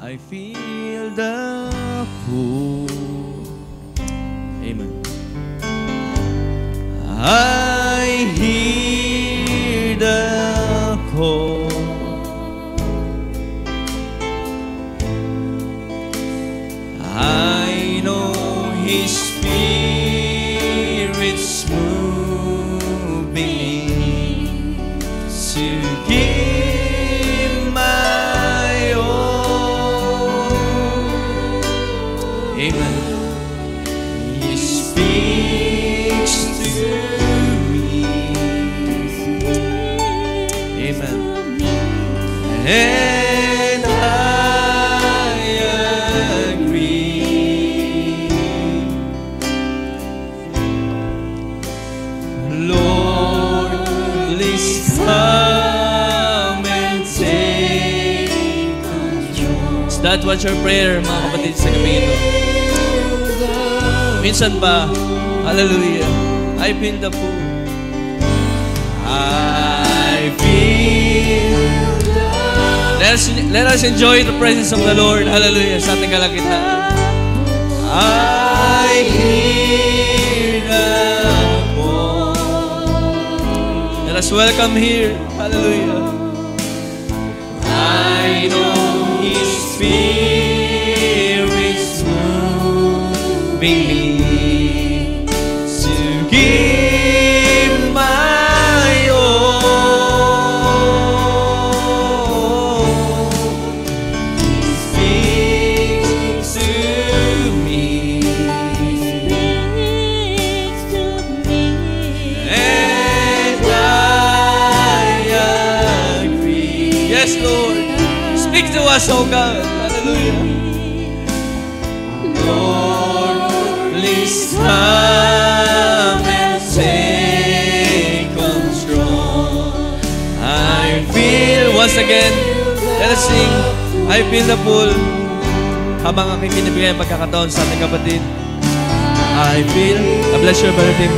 I feel the pull. Amen. I hear the call. I know His Spirit's moving me to give my all. Amen. He speaks to me. Amen. And I agree. Lord, please come and take control. Is that what's your prayer, mga kapatid, sa gabi ito? Minsan ba? Hallelujah. I feel the pull. I feel the... Let us enjoy the presence of the Lord. Hallelujah. Sa ating kalagitnaan. I hear the call. Let us welcome here. Hallelujah. I know His Spirit's moving me to give my all. He speaks to me. And I agree. Yes, Lord. Speak to us, oh God. Hallelujah. Lord, please come and take control. I feel, once again, let us sing, I feel the pull. Habang aking binibigay ang pagkakataon sa ating kapatid. I feel, God bless you, Brother Tim.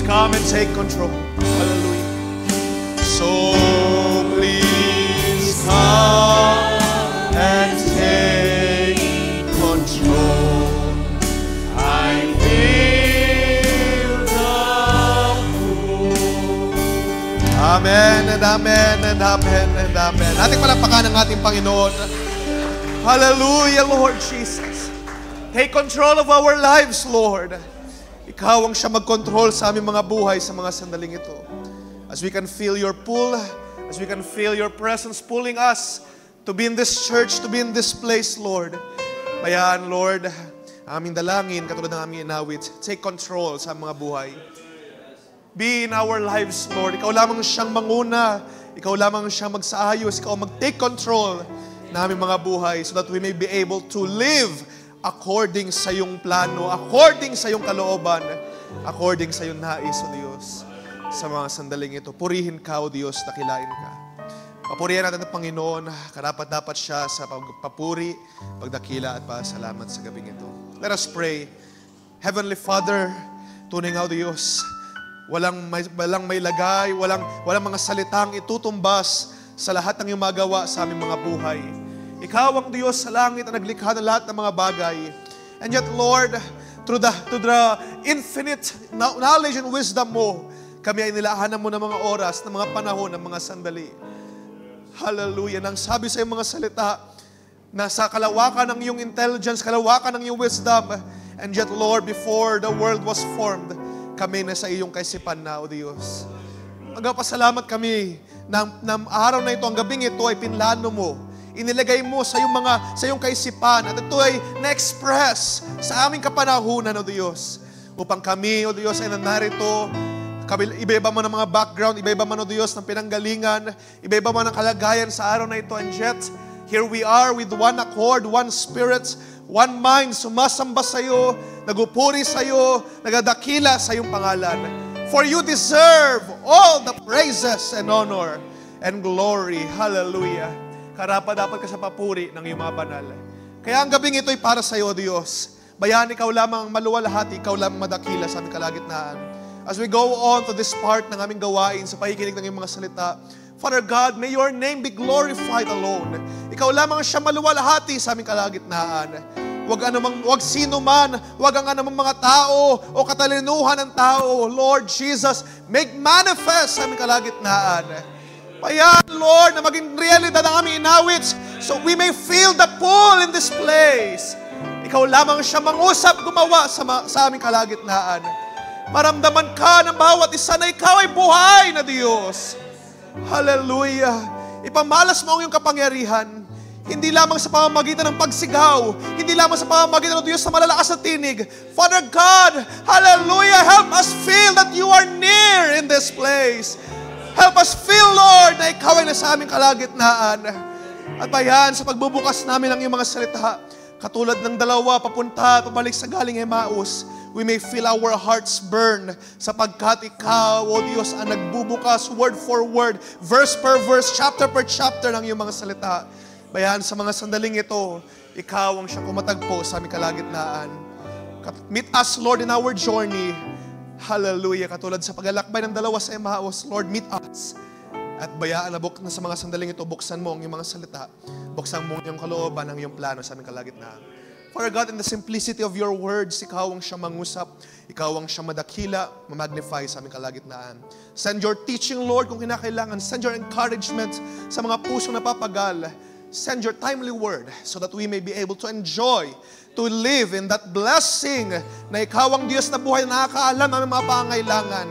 Come and take control. Hallelujah. So please come and take control. I feel the pull. Amen and amen and amen and amen. Ating palakpakan ang ating Panginoon. Hallelujah, Lord Jesus. Take control of our lives, Lord. Ikaw ang siya mag-control sa aming mga buhay sa mga sandaling ito. As we can feel your pull, as we can feel your presence pulling us to be in this church, to be in this place, Lord. Bayaan, Lord, aming dalangin, katulad ng aming inawit, take control sa mga buhay. Be in our lives, Lord. Ikaw lamang siyang manguna. Ikaw lamang siyang magsaayos. Ikaw mag-take control na aming mga buhay so that we may be able to live according sa iyong plano, according sa iyong kalooban, according sa iyong nais, O Diyos, sa mga sandaling ito. Purihin ka, O Diyos, dakilain ka. Papurihan natin ang Panginoon, karapat-dapat siya sa pagpapuri, pagdakila at pasalamat sa gabing ito. Let us pray. Heavenly Father, tunay nga, O Diyos, walang may lagay, walang mga salitang itutumbas sa lahat ng iyong magawa sa aming mga buhay. Ikaw ang Diyos sa langit na naglikha ng lahat ng mga bagay. And yet, Lord, through the infinite knowledge and wisdom mo, kami ay nilahanan mo ng mga oras, ng mga panahon, ng mga sandali Hallelujah. Nang sabi sa iyong mga salita, na sa kalawakan ng iyong intelligence, kalawakan ng iyong wisdom, and yet, Lord, before the world was formed, kami na sa iyong kaisipan na, O Diyos. Magpasalamat kami na araw na ito, ang gabing ito ay pinlano mo. Inilagay mo sa iyong kaisipan at ito ay na-express sa aming kapanahunan, O Diyos. Upang kami, O Diyos, ay narito. Iba-iba man ang mga background, iba-iba man, O Diyos, ng pinanggalingan, iba-iba man ang kalagayan sa araw na ito. And yet, here we are with one accord, one spirit, one mind, sumasamba sa iyo, nagupuri sa iyo, nagadakila sa iyong pangalan. For you deserve all the praises and honor and glory. Hallelujah. Karapat-dapat ka sa papuri ng iyong mga banal. Kaya ang gabing ito ay para sa iyo, Diyos. Bayan, ikaw lamang maluwalhati, ikaw lamang madakila sa aming kalagitnaan. As we go on to this part ng aming gawain sa pakikinig ng iyong mga salita, Father God, may your name be glorified alone. Ikaw lamang siya maluwalhati sa aming kalagitnaan. Wag sino man, wag ang anumang mga tao o katalinuhan ng tao. Lord Jesus, make manifest sa aming kalagitnaan. Payan, Lord, na maging realidad ang aming inawits so we may feel the pull in this place. Ikaw lamang siya mangusap, gumawa sa aming kalagitnaan. Maramdaman ka ng bawat isa na ikaw ay buhay na Diyos. Hallelujah. Ipamalas mo ang iyong kapangyarihan. Hindi lamang sa pamamagitan ng pagsigaw, hindi lamang sa pamamagitan ng Diyos sa malalakas na tinig. Father God, hallelujah, help us feel that you are near in this place. Help us feel, Lord, na ikaw ay nasa aming kalagitnaan. At bayan, sa pagbubukas namin ng iyong mga salita, katulad ng dalawa papunta at pabalik sa galing Emmaus, we may feel our hearts burn sapagkat ikaw, O Diyos, ang nagbubukas word for word, verse per verse, chapter per chapter ng iyong mga salita. Bayan, sa mga sandaling ito, ikaw ang siyang kumatagpo sa aming kalagitnaan. Meet us, Lord, in our journey. Hallelujah. Katulad sa paglalakbay ng dalawa sa Emmaus, Lord, meet us. At bayaan na sa mga sandaling ito, buksan mo ang iyong mga salita. Buksan mo ang iyong kalooban, ang iyong plano sa aming kalagitnaan. Father God, in the simplicity of your words, ikaw ang siyang mangusap, ikaw ang siyang madakila, mamagnify sa aming kalagitnaan. Send your teaching, Lord, kung kinakailangan. Send your encouragement sa mga pusong napapagal. Send your timely word so that we may be able to enjoy, to live in that blessing na ikaw ang Diyos na buhay na nakakaalam ng aming mga pangailangan.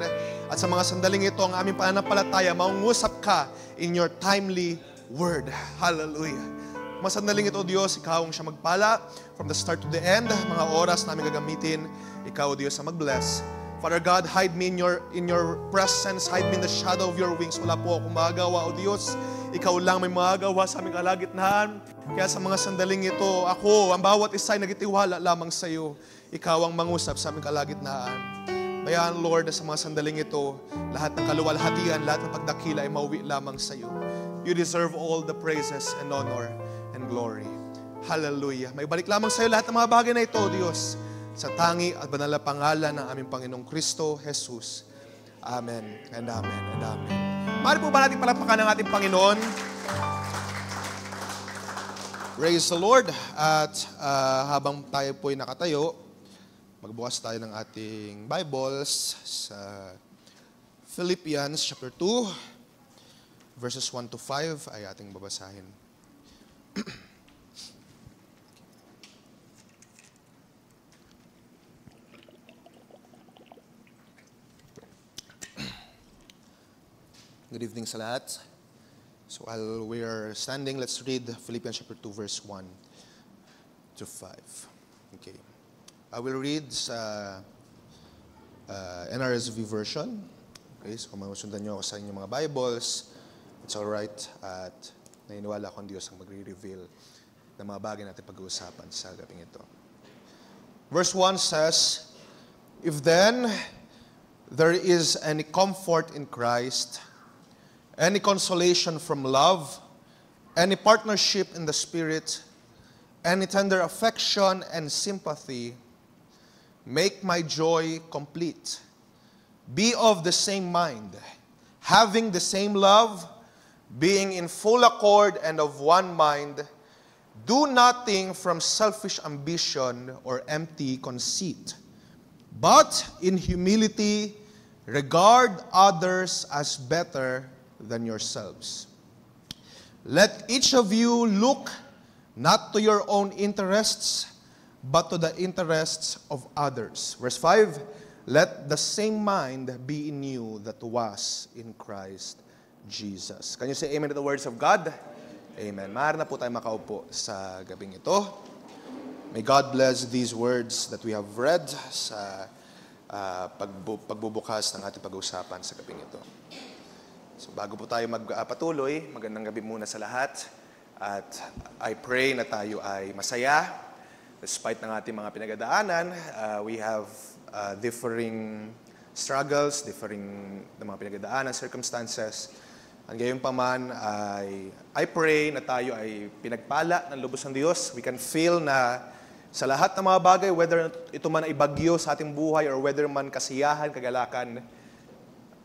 At sa mga sandaling ito, ang aming pananampalataya, maungusap ka in your timely word. Hallelujah. Mga sandaling ito, Diyos, ikaw ang siya magpala from the start to the end. Mga oras namin gagamitin, ikaw, Diyos, ang mag-bless. Father God, hide me in your presence, hide me in the shadow of your wings. Wala po akong magagawa, O Diyos. Ikaw lang may magagawa sa aming kalagitnaan. Kaya sa mga sandaling ito, ako, ang bawat isa ay nagitiwala lamang sa iyo. Ikaw ang mangusap sa aming kalagitnaan. Bayaan, Lord, na sa mga sandaling ito, lahat ng kaluwalhatian, lahat ng pagdakila ay mauwi lamang sa iyo. You deserve all the praises and honor and glory. Hallelujah. May balik lamang sa iyo lahat ng mga bagay na ito, Diyos, sa tangi at banal na pangalan ng aming Panginoong Kristo Jesus. Amen and amen and amen. Mahal po ba natin palapakan ng ating Panginoon? Praise the Lord. At habang tayo po'y nakatayo, magbukas tayo ng ating Bibles sa Philippians chapter 2, verses 1 to 5 ay ating babasahin. Good evening sa lahat. So while we are standing, let's read Philippians chapter 2, verse 1 to 5. Okay. I will read sa NRSV version. Okay, so kung masundan nyo ako sa inyong mga Bibles, it's alright. At naniniwala akong Diyos ang magre-reveal ng mga bagay natin pag-uusapan sa gabing ito. Verse 1 says, "If then there is any comfort in Christ, any consolation from love, any partnership in the Spirit, any tender affection and sympathy, make my joy complete. Be of the same mind, having the same love, being in full accord and of one mind. Do nothing from selfish ambition or empty conceit, but in humility regard others as better than yourselves. Let each of you look not to your own interests, but to the interests of others. Verse 5, let the same mind be in you that was in Christ Jesus. Can you say amen to the words of God? Amen. Maaari na po tayo makaupo sa gabing ito. May God bless these words that we have read sa pagbubukas ng ating pag-uusapan sa gabing ito. So bago po tayo magpatuloy, magandang gabi muna sa lahat. At I pray na tayo ay masaya. Despite ng ating mga pinagdaanan, we have differing struggles, differing mga pinagdaanan, circumstances. Ang gayon pa man, I pray na tayo ay pinagpala ng lubos ng Diyos. We can feel na sa lahat ng mga bagay, whether ito man ay bagyo sa ating buhay or whether man kasiyahan, kagalakan,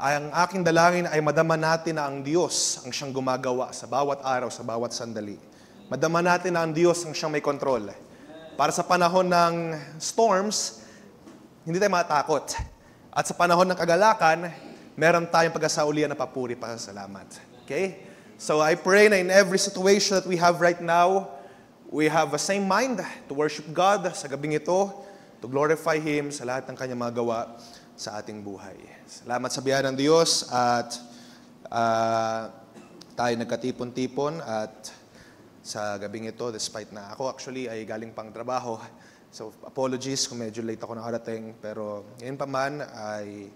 ang aking dalangin ay madama natin na ang Diyos ang siyang gumagawa sa bawat araw, sa bawat sandali. Madama natin na ang Diyos ang siyang may kontrol. Para sa panahon ng storms, hindi tayo matakot. At sa panahon ng kagalakan, meron tayong pagkasaulian na papuri pa sa salamat. Okay? So I pray na in every situation that we have right now, we have a same mind to worship God sa gabing ito, to glorify Him sa lahat ng kanyang mga gawa sa ating buhay. Salamat sa biyaya ng Diyos at tayo nagkatipon-tipon at sa gabing ito, despite na ako actually ay galing pang trabaho. So apologies kung medyo late ako nakarating, pero ngayon pa man ay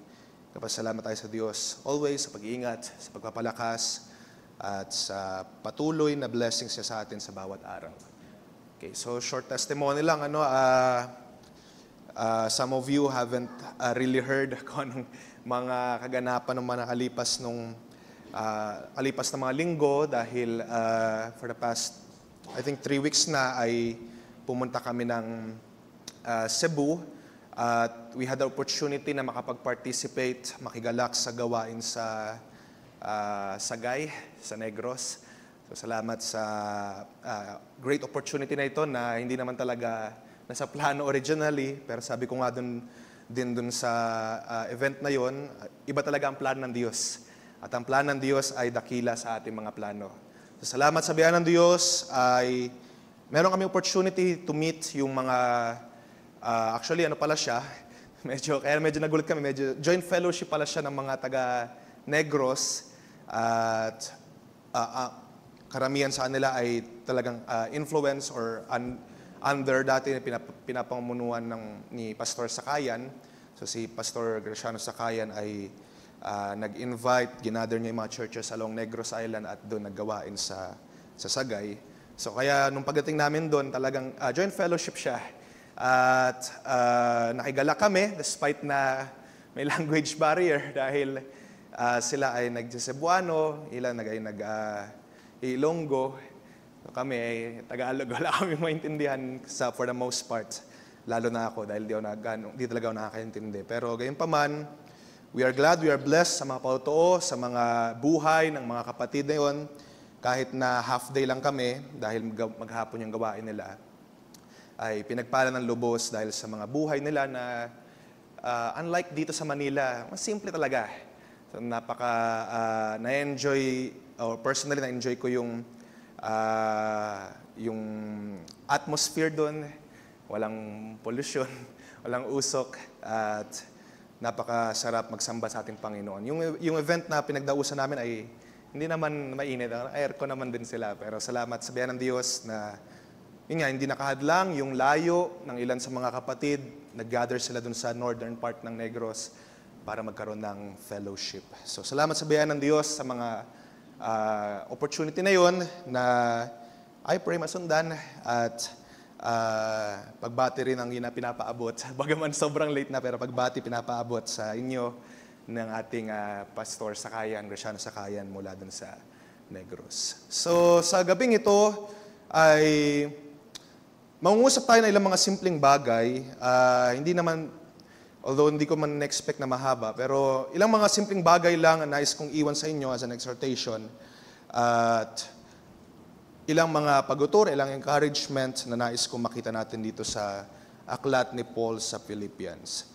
kapasalamat tayo sa Diyos always sa pag-iingat, sa pagpapalakas at sa patuloy na blessings niya sa atin sa bawat araw. Okay, so short testimony lang, some of you haven't really heard kung anong mga kaganapan ng mga nakalipas kalipas na mga linggo dahil for the past, I think 3 weeks na ay pumunta kami ng Cebu at we had the opportunity na makapag-participate, makigalak sa gawain sa Sagay, sa Negros. So salamat sa great opportunity na ito na hindi naman talaga nasa plano originally, pero sabi ko nga dun sa event na yon, iba talaga ang plano ng Diyos. At ang plano ng Diyos ay dakila sa ating mga plano. So, salamat sa biyaya ng Diyos ay meron kami opportunity to meet yung mga, actually pala siya, kaya medyo nagulat kami, medyo joint fellowship pala siya ng mga taga Negros at karamihan sa kanila ay talagang influence or under dati pinapamunuan ni Pastor Sakayan. So si Pastor Graciano Sakayan ay nag-invite, ginather niya yung mga churches along Negros Island at doon naggawain sa Sagay. So kaya nung pagdating namin doon, talagang joint fellowship siya. At nakigala kami despite na may language barrier dahil sila ay nag-Cebuano, ilan nag-Ilonggo. Kami ay Tagalog, wala kami maintindihan for the most part. Lalo na ako dahil di talaga ako nakakaintindi. Pero gayon pa man, we are glad, we are blessed sa mga pautoo, sa mga buhay ng mga kapatid na yun. Kahit na half day lang kami, dahil maghapon yung gawain nila, ay pinagpala ng lubos dahil sa mga buhay nila na unlike dito sa Manila, mas simple talaga. So, na-enjoy, or personally na-enjoy ko yung atmosphere doon, walang pollution, walang usok, at napakasarap magsamba sa ating Panginoon. Yung event na pinagdausan namin ay hindi naman mainit, aircon naman din sila, pero salamat sa biyaya ng Diyos na yun nga, hindi nakahadlang yung layo ng ilan sa mga kapatid, nag-gather sila doon sa northern part ng Negros para magkaroon ng fellowship. So salamat sa biyaya ng Diyos sa mga opportunity na yun na I pray masundan at pagbati rin ang pinapaabot. Bagaman sobrang late na, pero pagbati pinapaabot sa inyo ng ating Pastor Sakayan, Graciano Sakayan mula dun sa Negros. So sa gabing ito ay mangungusap tayo ng ilang mga simpleng bagay. Hindi naman, although hindi ko man expect na mahaba, pero ilang mga simpleng bagay lang ang nais kong iwan sa inyo as an exhortation. At ilang mga paguturo, ilang encouragement na nais kong makita natin dito sa aklat ni Paul sa Philippians.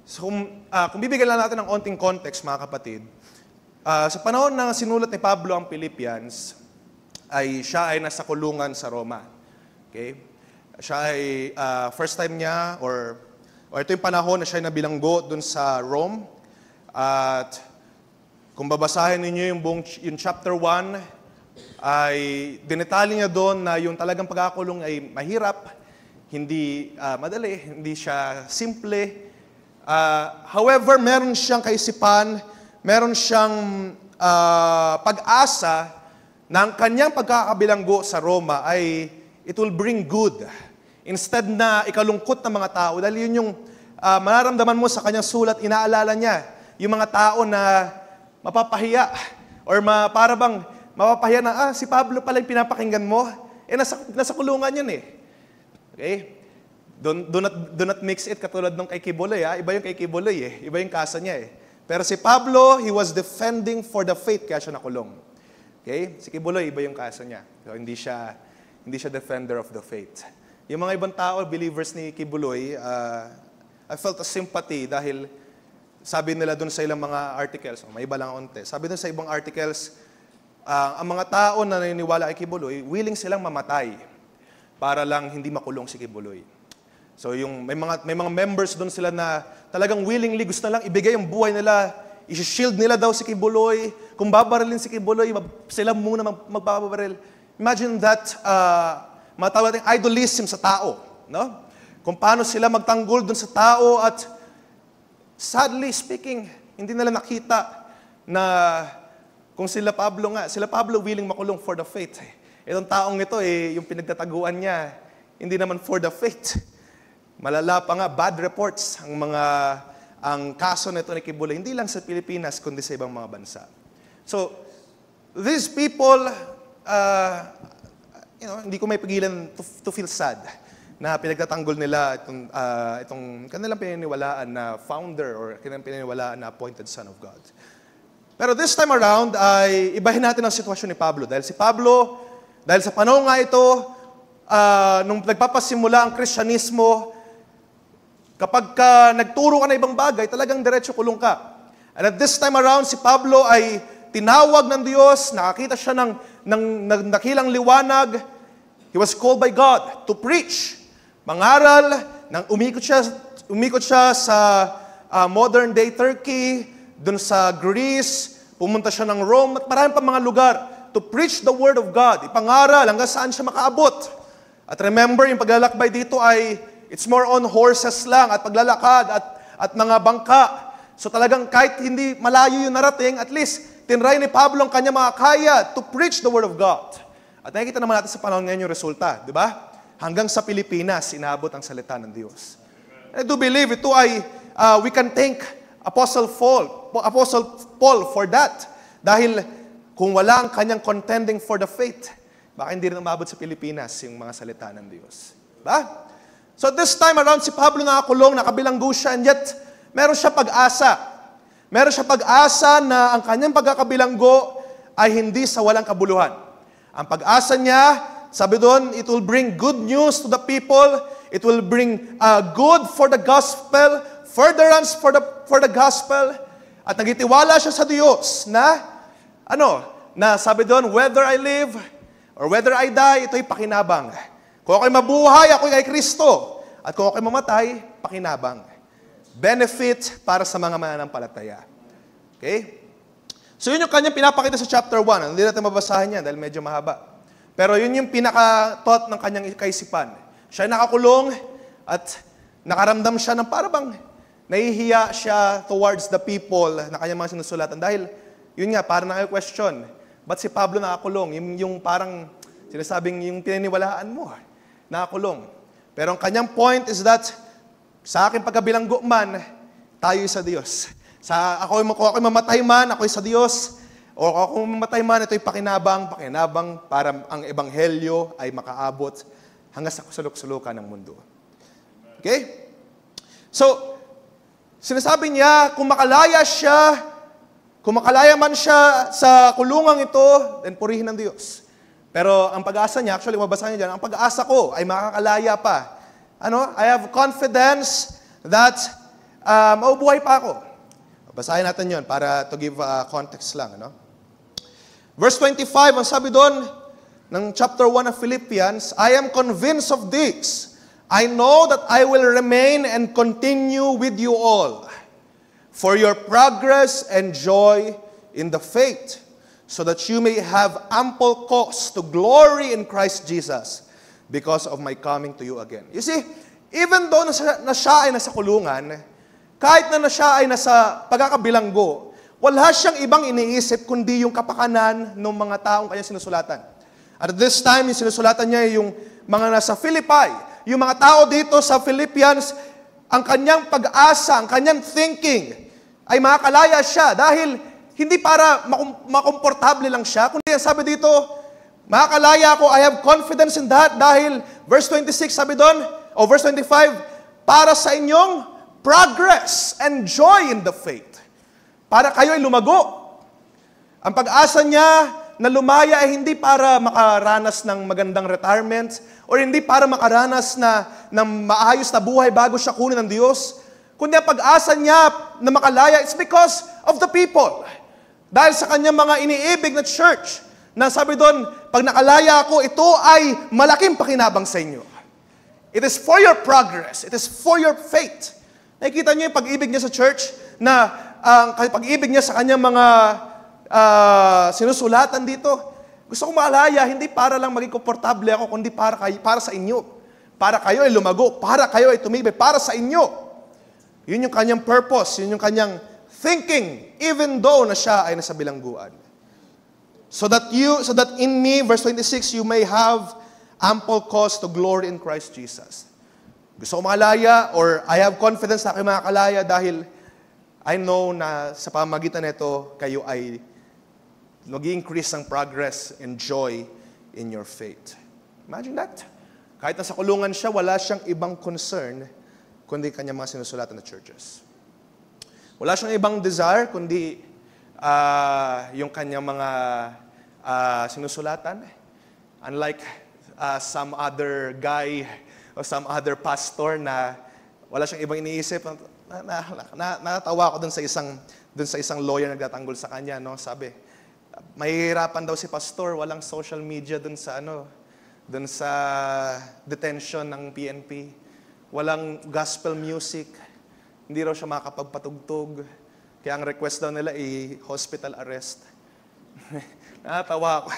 So kung bibigyan lang natin ng onting context, mga kapatid, sa panahon na sinulat ni Pablo ang Philippians, siya ay nasa kulungan sa Roma. Okay? Siya ay first time niya or ito yung panahon na siya ay nabilanggo dun sa Rome. At kung babasahin ninyo yung chapter 1, ay dinetali niya doon na yung talagang pagkakulong ay mahirap, hindi madali, hindi siya simple. However, meron siyang kaisipan, meron siyang pag-asa na ang kanyang pagkakabilanggo sa Roma ay it will bring good. Instead na ikalungkot ng mga tao, dahil yun yung mararamdaman mo sa kanyang sulat, inaalala niya yung mga tao na mapapahiya or para bang mapapahiya na, si Pablo pala yung pinapakinggan mo, nasa kulungan yun eh. Okay? Do not mix it katulad nung kay Kibuloy. Iba yung kay Kibuloy eh. Iba yung kaso niya eh. Pero si Pablo, he was defending for the faith kaya siya nakulong. Okay? Si Kibuloy, iba yung kaso niya. So, hindi siya defender of the faith. Yung mga ibang tao, believers ni Kibuloy, I felt a sympathy dahil sabi nila dun sa ilang mga articles, may iba lang onte, sabi dun sa ibang articles, ang mga tao na naniniwala kay Kibuloy, willing silang mamatay para lang hindi makulong si Kibuloy. So may mga members doon sila na talagang willingly gusto na lang ibigay ang buhay nila, i-shield nila daw si Kibuloy, kung babarilin si Kibuloy, sila muna magbabaril. Imagine that, matawag natin idolism sa tao, no? Kung paano sila magtanggol doon sa tao at sadly speaking, hindi nila nakita na kung sila Pablo willing makulong for the faith. Itong taong ito, yung pinagtataguan niya, hindi naman for the faith. Malala pa nga, bad reports ang kaso nito ni Kibuloy, hindi lang sa Pilipinas, kundi sa ibang mga bansa. So, these people, hindi ko may pigilan to feel sad na pinagtatanggol nila itong kanilang pininiwalaan na founder or kanilang pininiwalaan na appointed son of God. Pero this time around, ay ibahin natin ang sitwasyon ni Pablo. Dahil si Pablo, dahil sa panahon nga ito, nung nagpapasimula ang Kristyanismo, kapag nagturo ka na ibang bagay, talagang diretso kulong ka. And at this time around, si Pablo ay tinawag ng Diyos, nakakita siya ng dakilang liwanag. He was called by God to preach. Mangaral, umikot siya sa modern day Turkey, dun sa Greece, pumunta siya ng Rome, at marami pa mga lugar to preach the Word of God. Ipangaral hanggang saan siya makaabot. At remember, yung paglalakbay dito ay it's more on horses lang at paglalakad at mga bangka. So talagang kahit hindi malayo yung narating, at least tinry ni Pablo ang kanya mga kaya to preach the Word of God. At nakikita naman natin sa panahon ngayon yung resulta, di ba? Hanggang sa Pilipinas, inaabot ang salita ng Diyos. I do believe ito ay, we can thank Apostle Paul for that. Dahil kung wala ang kanyang contending for the faith, baka hindi rin umabot sa Pilipinas yung mga salita ng Diyos. Diba? So this time around, si Pablo nakakulong, nakabilanggo siya, and yet, meron siya pag-asa. Meron siya pag-asa na ang kanyang pagkakabilanggo ay hindi sa walang kabuluhan. Ang pag-asa niya, sabi doon, it will bring good news to the people. It will bring good for the gospel, furtherance for the gospel. At nagitiwala siya sa Diyos na, na sabi doon, whether I live or whether I die, ito'y pakinabang. Kung ako'y mabuhay, ako'y kay Kristo. At kung ako'y mamatay, pakinabang. Benefit para sa mga mananampalataya. Okay? So yun yung kanyang pinapakita sa chapter 1. Hindi natin mabasahin yan dahil medyo mahaba. Pero yun yung pinaka-thought ng kanyang kaisipan. Siya ay nakakulong at nakaramdam siya ng parang nahihiya siya towards the people na kanyang mga sinusulatan. Dahil, yun nga, parang naka-question, ba't si Pablo nakakulong? Yung parang sinasabing yung pininiwalaan mo, nakakulong. Pero ang kanyang point is that, sa aking pagkabilanggo man, tayo sa Diyos. Ako mamatay man, ako'y sa Diyos. O kung mamatay man, ito'y pakinabang para ang ebanghelyo ay makaabot hanggang sa sulok-sulukan ng mundo. Okay? So, sinasabi niya, kung makalaya man siya sa kulungang ito, then purihin ng Diyos. Pero ang pag-asa niya, actually, mabasa niya dyan, ang pag-asa ko ay makakalaya pa. I have confidence that maubuhay pa ako. Basahin natin yun para to give context lang. Verse 25, ang sabi doon, ng chapter 1 of Philippians, I am convinced of this. I know that I will remain and continue with you all for your progress and joy in the faith, so that you may have ample cause to glory in Christ Jesus because of my coming to you again. You see, even though na siya ay nasa kulungan, kahit na siya ay nasa pagkakabilanggo, wala siyang ibang iniisip kundi yung kapakanan ng mga taong kanya sinusulatan. At this time, yung sinusulatan niya yung mga nasa Philippi, yung mga tao dito sa Philippians, ang kanyang pag-asa, ang kanyang thinking, ay makakalaya siya dahil hindi para makomportable lang siya, kundi sabi dito, makakalaya ako, I have confidence in that dahil verse 26 sabi doon, o verse 25, para sa inyong progress and joy in the faith. Para kayo ay lumago. Ang pag-asa niya na lumaya ay hindi para makaranas ng magandang retirement or hindi para makaranas ng maayos na buhay bago siya kunin ng Diyos, kundi ang pag-asa niya na makalaya, it's because of the people. Dahil sa kanyang mga iniibig na church, na sabi doon, pag nakalaya ako, ito ay malaking pakinabang sa inyo. It is for your progress. It is for your faith. Nakikita niyo yung pag-ibig niya sa church, na ang pag-ibig niya sa kanyang mga sinusulatan dito. Gusto kong makalaya, hindi para lang maging komportable ako, kundi para sa inyo. Para kayo ay lumago, para kayo ay tumibay, para sa inyo. Yun yung kanyang purpose, yun yung kanyang thinking, even though na siya ay nasa bilangguan. So that in me, verse 26, you may have ample cause to glory in Christ Jesus. Gusto ko makalaya, or I have confidence na kayo makakalaya dahil I know na sa pamamagitan nito, kayo ay nag-increase ng progress and joy in your faith. Imagine that. Kahit nasa kulungan siya, wala siyang ibang concern kundi kanyang mga sinusulatan na churches. Wala siyang ibang desire kundi yung kanyang mga sinusulatan. Unlike some other guy o some other pastor na wala siyang ibang iniisip. Natawa ako dun sa isang lawyer na nagtatanggol sa kanya, no? Sabi, mahihirapan daw si pastor, walang social media dun sa detention ng PNP. Walang gospel music. Hindi raw siya makakapagpatugtog. Kaya ang request daw nila ay hospital arrest. Natawa ako.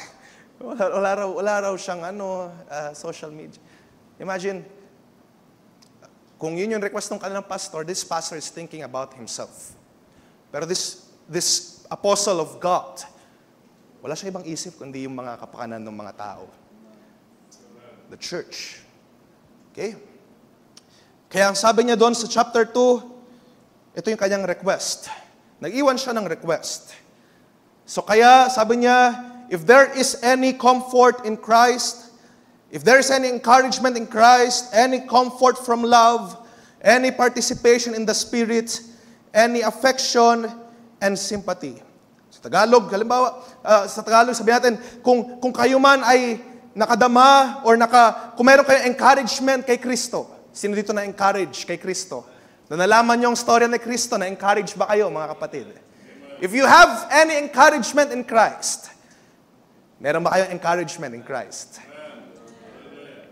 Wala raw siyang social media. Imagine, kung yun yung request ng kanilang pastor, this pastor is thinking about himself. Pero this apostle of God, wala siyang ibang isip kundi yung mga kapakanan ng mga tao. The church. Okay? Kaya ang sabi niya doon sa chapter 2, ito yung kanyang request. Nag-iwan siya ng request. So kaya sabi niya, if there is any comfort in Christ, if there is any encouragement in Christ, any comfort from love, any participation in the Spirit, any affection and sympathy. Sa Tagalog, halimbawa, sa Tagalog sabihin natin, kung kayo man ay nakadama or kung meron kayong encouragement kay Kristo. Sino dito na-encourage kay Kristo? Na nalaman niyo ang storya ni Kristo, na-encourage ba kayo, mga kapatid? If you have any encouragement in Christ, meron ba kayong encouragement in Christ?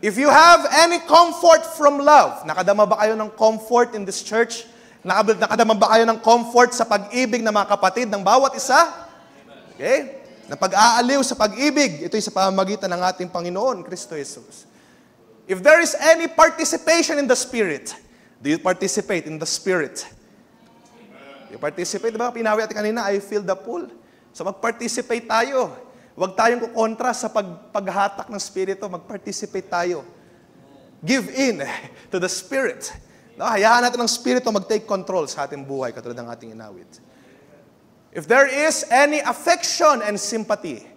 If you have any comfort from love, nakadama ba kayo ng comfort in this church? Nakadama ba kayo ng comfort sa pag-ibig ng mga kapatid ng bawat isa? Okay? Na pag-aaliw sa pag-ibig, ito'y sa pamamagitan ng ating Panginoon, Kristo Jesus. If there is any participation in the Spirit, do you participate in the Spirit? You participate, diba? Pinawi natin kanina, I feel the pull. So mag-participate tayo. Huwag tayong kukontra sa paghatak ng Spirito, mag-participate tayo. Give in to the Spirit. No, hayaan natin ang Spirito mag-take control sa ating buhay, katulad ng ating inawit. If there is any affection and sympathy,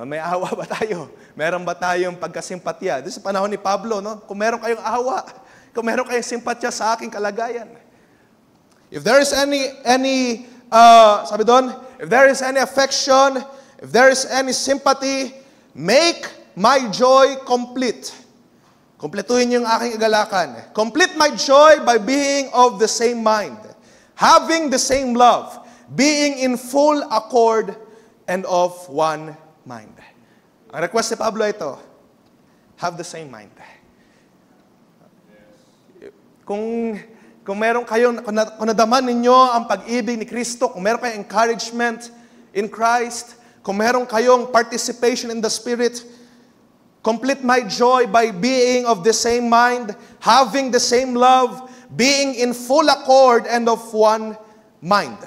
may awa ba tayo? Meron ba tayong pagkasimpatya? Dito sa panahon ni Pablo, no? Kung meron kayong awa, kung meron kayong simpatya sa aking kalagayan. If there is sabi doon, if there is any affection, if there is any sympathy, make my joy complete. Kompletuhin yung aking kagalakan. Complete my joy by being of the same mind, having the same love, being in full accord and of one mind. Ang request ni Pablo ito, have the same mind. Kung meron kayong, kung nadaman ninyo ang pag-ibig ni Kristo, kung meron kayong encouragement in Christ, kung meron kayong participation in the Spirit, complete my joy by being of the same mind, having the same love, being in full accord and of one mind.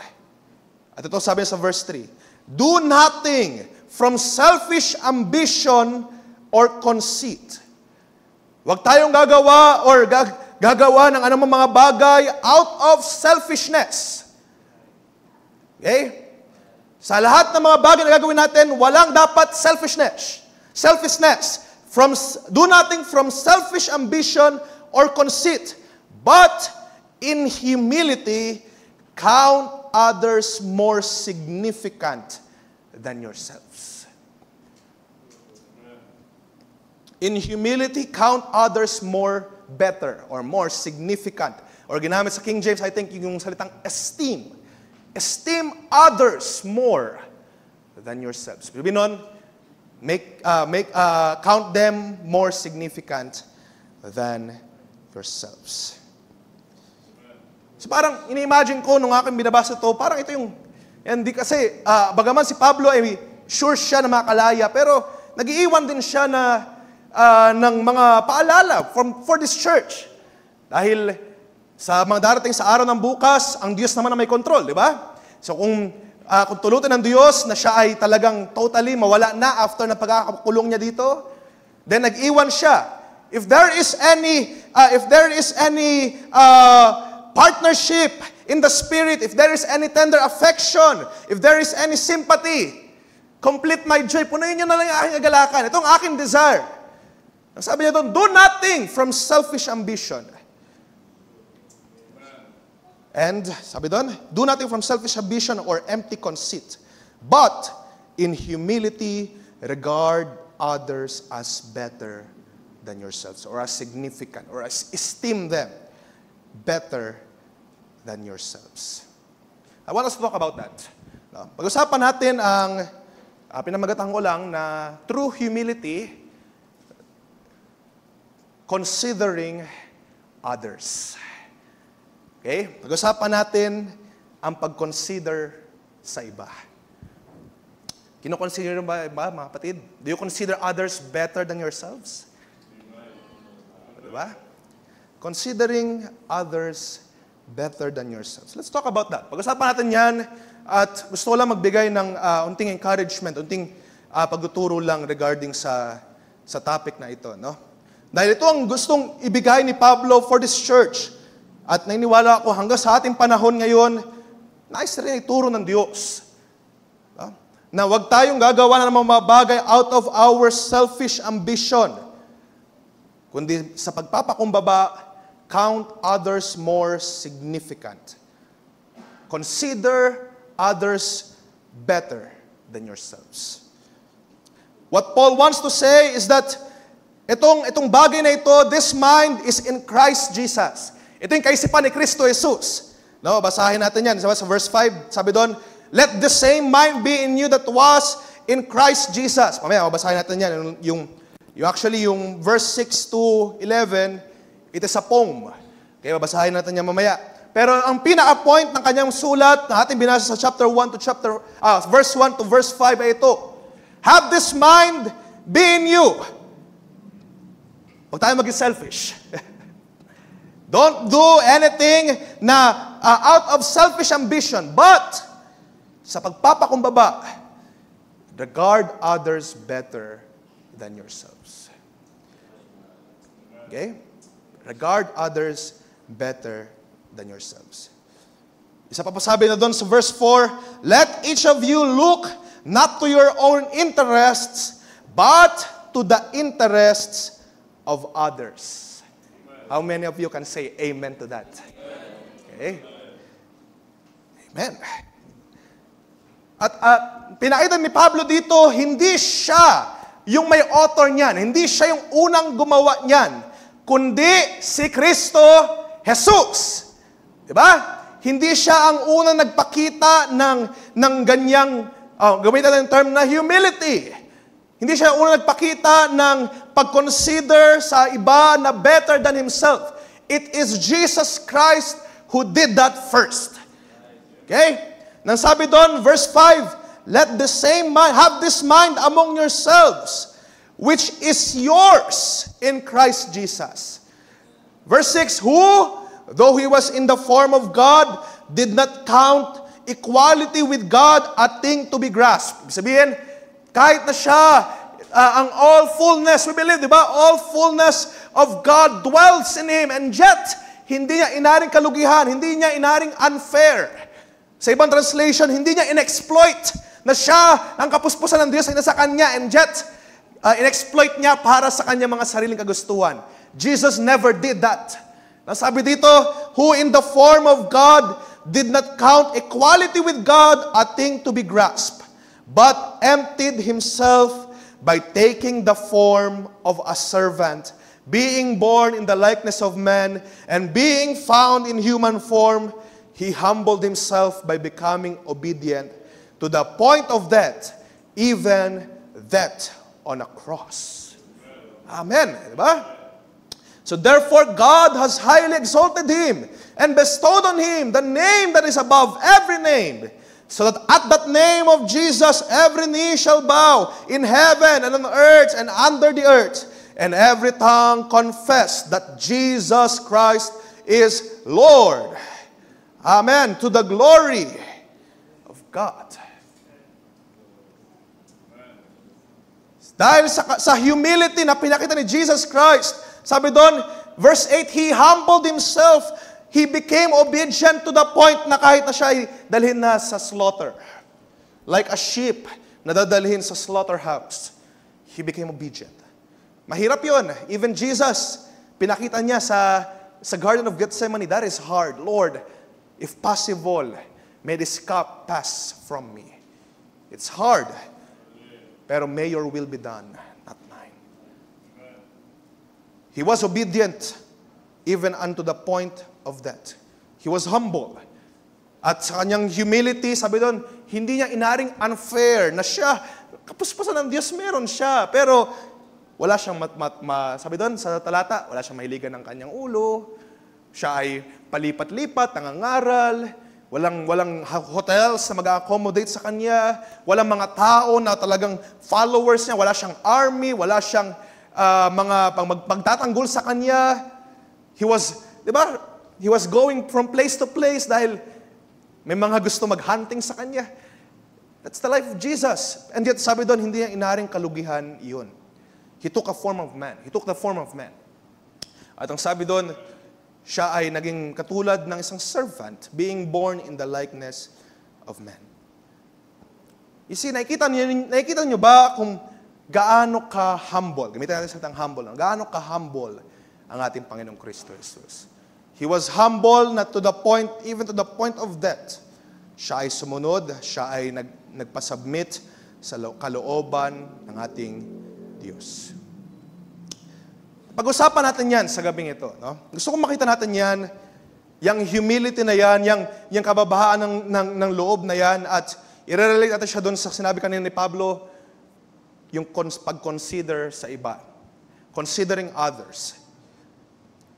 At ito sabi sa verse 3, do nothing from selfish ambition or conceit. Huwag tayong gagawa or gagawa ng anumang mga bagay out of selfishness. Okay? Sa lahat ng mga bagay na gagawin natin, walang dapat selfishness. Do nothing from selfish ambition or conceit, but in humility, count others more significant than yourselves. In humility, count others more better or more significant. Or ginamit sa King James, I think yung salitang esteem. Esteem others more than yourselves. Ibig nun, count them more significant than yourselves. So parang ini-imagine ko nung aking binabasa to, parang ito yung, hindi kasi, bagaman si Pablo ay sure siya na makalaya, pero nag-iiwan din siya ng mga paalala for this church. Dahil sa mga darating sa araw ng bukas, ang Diyos naman na may control, di ba? So kung tulutin ng Diyos na siya ay talagang totally mawala na after na pagkakakulong niya dito, then nag-iwan siya. If there is any partnership in the Spirit, if there is any tender affection, if there is any sympathy, complete my joy. Punuin niyo na lang yung aking agalakan. Ito ang aking desire. Sabi niya doon, do nothing from selfish ambition. And sabi doon, do nothing from selfish ambition or empty conceit, but in humility regard others as better than yourselves, or as significant, or as esteem them better than yourselves. I want us to talk about that. Pag-usapan natin ang pinamagatan ko lang na true humility, considering others. Okay? Pag-usapan natin ang pag-consider sa iba. Kino-consider ba mga kapatid? Do you consider others better than yourselves? Diba? Considering others better than yourselves. Let's talk about that. Pag-usapan natin yan at gusto ko lang magbigay ng unting encouragement, unting pagtuturo lang regarding sa topic na ito, no? Dahil ito ang gustong ibigay ni Pablo for this church. At naniniwala ako hanggang sa ating panahon ngayon, nais rin ituro ng Diyos. Na huwag tayong gagawa ng mga bagay out of our selfish ambition. Kundi sa pagpapakumbaba, count others more significant. Consider others better than yourselves. What Paul wants to say is that itong bagay na ito, this mind is in Christ Jesus. Ito yung kaisipan ni Kristo Jesus. No, basahin natin yan. Sa verse 5, sabi doon, let the same mind be in you that was in Christ Jesus. Mamaya, basahin natin yan. Yung verse 6 to 11, it is a poem. Kaya basahin natin yan mamaya. Pero ang pinaka-point ng kanyang sulat na ating binasa sa verse 1 to verse 5 ay ito. Have this mind be in you. Huwag tayo maging selfish. Don't do anything na out of selfish ambition, but sa pagpapakumbaba, regard others better than yourselves. Okay? Regard others better than yourselves. Isa pa sabi na doon sa verse 4, let each of you look not to your own interests, but to the interests of others. How many of you can say amen to that? Okay. Amen. At pinakita ni Pablo dito, hindi siya yung may author niyan. Hindi siya yung unang gumawa niyan. Kundi si Kristo Jesus. Diba? Hindi siya ang unang nagpakita ng ganyang, gamitin natin yung term na humility. Hindi siya unang nagpakita ng pag-consider sa iba na better than himself. It is Jesus Christ who did that first. Okay? Nang sabi doon, verse 5, let the same mind, have this mind among yourselves, which is yours in Christ Jesus. Verse 6, who, though he was in the form of God, did not count equality with God a thing to be grasped. Ibig sabihin, kahit na siya, ang all fullness, we believe, di ba? All fullness of God dwells in Him, and yet, hindi niya inaring kalugihan, hindi niya inaring unfair. Sa ibang translation, hindi niya inexploit na siya ang kapuspusan ng Diyos ay nasa Kanya, and yet, inexploit niya para sa Kanya mga sariling kagustuhan. Jesus never did that. Nasabi dito, who in the form of God did not count equality with God a thing to be grasped, but emptied himself by taking the form of a servant, being born in the likeness of men, and being found in human form, he humbled himself by becoming obedient to the point of death, even death on a cross. Amen. Diba? So therefore, God has highly exalted him and bestowed on him the name that is above every name, so that at that name of Jesus, every knee shall bow in heaven and on earth and under the earth, and every tongue confess that Jesus Christ is Lord. Amen. To the glory of God. Dahil sa humility na pinakita ni Jesus Christ, sabi doon, verse 8, he humbled himself. He became obedient to the point na kahit na siya ay dalhin na sa slaughter. Like a sheep na dadalhin sa slaughterhouse. He became obedient. Mahirap yun. Even Jesus, pinakita niya sa Garden of Gethsemane, that is hard. Lord, if possible, may this cup pass from me. It's hard. Pero may your will be done, not mine. He was obedient even unto the point of death. He was humble. At sa kanyang humility, sabi doon, hindi niya inaring unfair na siya, kapuspusan ng Diyos, meron siya. Pero wala siyang, sabi doon sa talata, wala siyang mahiligan ng kanyang ulo. Siya ay palipat-lipat, nangangaral. Walang hotels na mag-accommodate sa kanya. Walang mga tao na talagang followers niya. Wala siyang army. Wala siyang mga magtatanggol sa kanya. He was, di ba? He was going from place to place dahil may mga gusto mag-hunting sa kanya. That's the life of Jesus. And yet, sabi doon, hindi niya inaring kalugihan iyon. He took a form of man. He took the form of man. At ang sabi doon, siya ay naging katulad ng isang servant, being born in the likeness of man. You see, nakikita niyo ba kung gaano ka-humble? Gamitin natin sa salitang humble. Gaano ka-humble ang ating Panginoong Kristo Jesus. He was humble not to the point, even to the point of death. Siya ay sumunod, siya ay nagpasubmit sa kalooban ng ating Diyos. Pag-usapan natin yan sa gabing ito. No? Gusto kong makita natin yan, yung humility na yan, yung kababahaan ng loob na yan, at i-relate natin siya doon sa sinabi kanina ni Pablo, yung pag-consider sa iba. Considering others.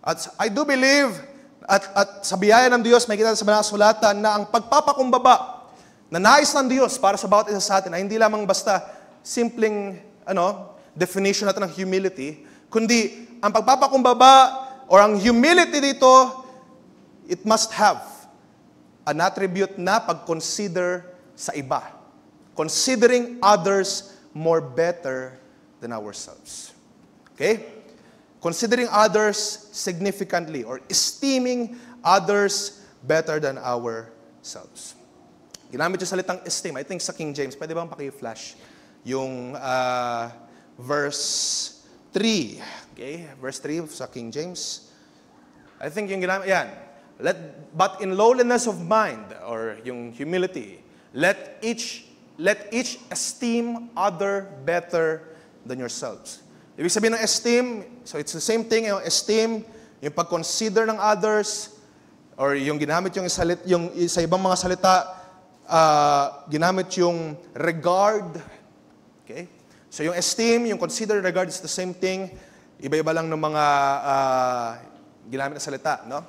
At I do believe, at sa biyaya ng Diyos, may kita sa mga sulatan na ang pagpapakumbaba na nais ng Diyos para sa bawat isa sa atin ay hindi lamang basta simpleng definition natin ng humility, kundi ang pagpapakumbaba or ang humility dito, it must have an attribute na pag-consider sa iba. Considering others more better than ourselves. Okay? Considering others significantly or esteeming others better than ourselves. Ginamit yung salitang esteem. I think sa King James, pwede bang paki-flash yung verse 3. Okay? Verse 3 sa King James. I think yung ginamit, yan. But in lowliness of mind, or yung humility, let each esteem other better than yourselves. Ibig sabihin ng esteem, so it's the same thing, yung esteem, yung pag-consider ng others, or yung ginamit yung sa ibang mga salita, ginamit yung regard. Okay? So yung esteem, yung consider, regard is the same thing. Iba-iba lang ng mga ginamit na salita, no?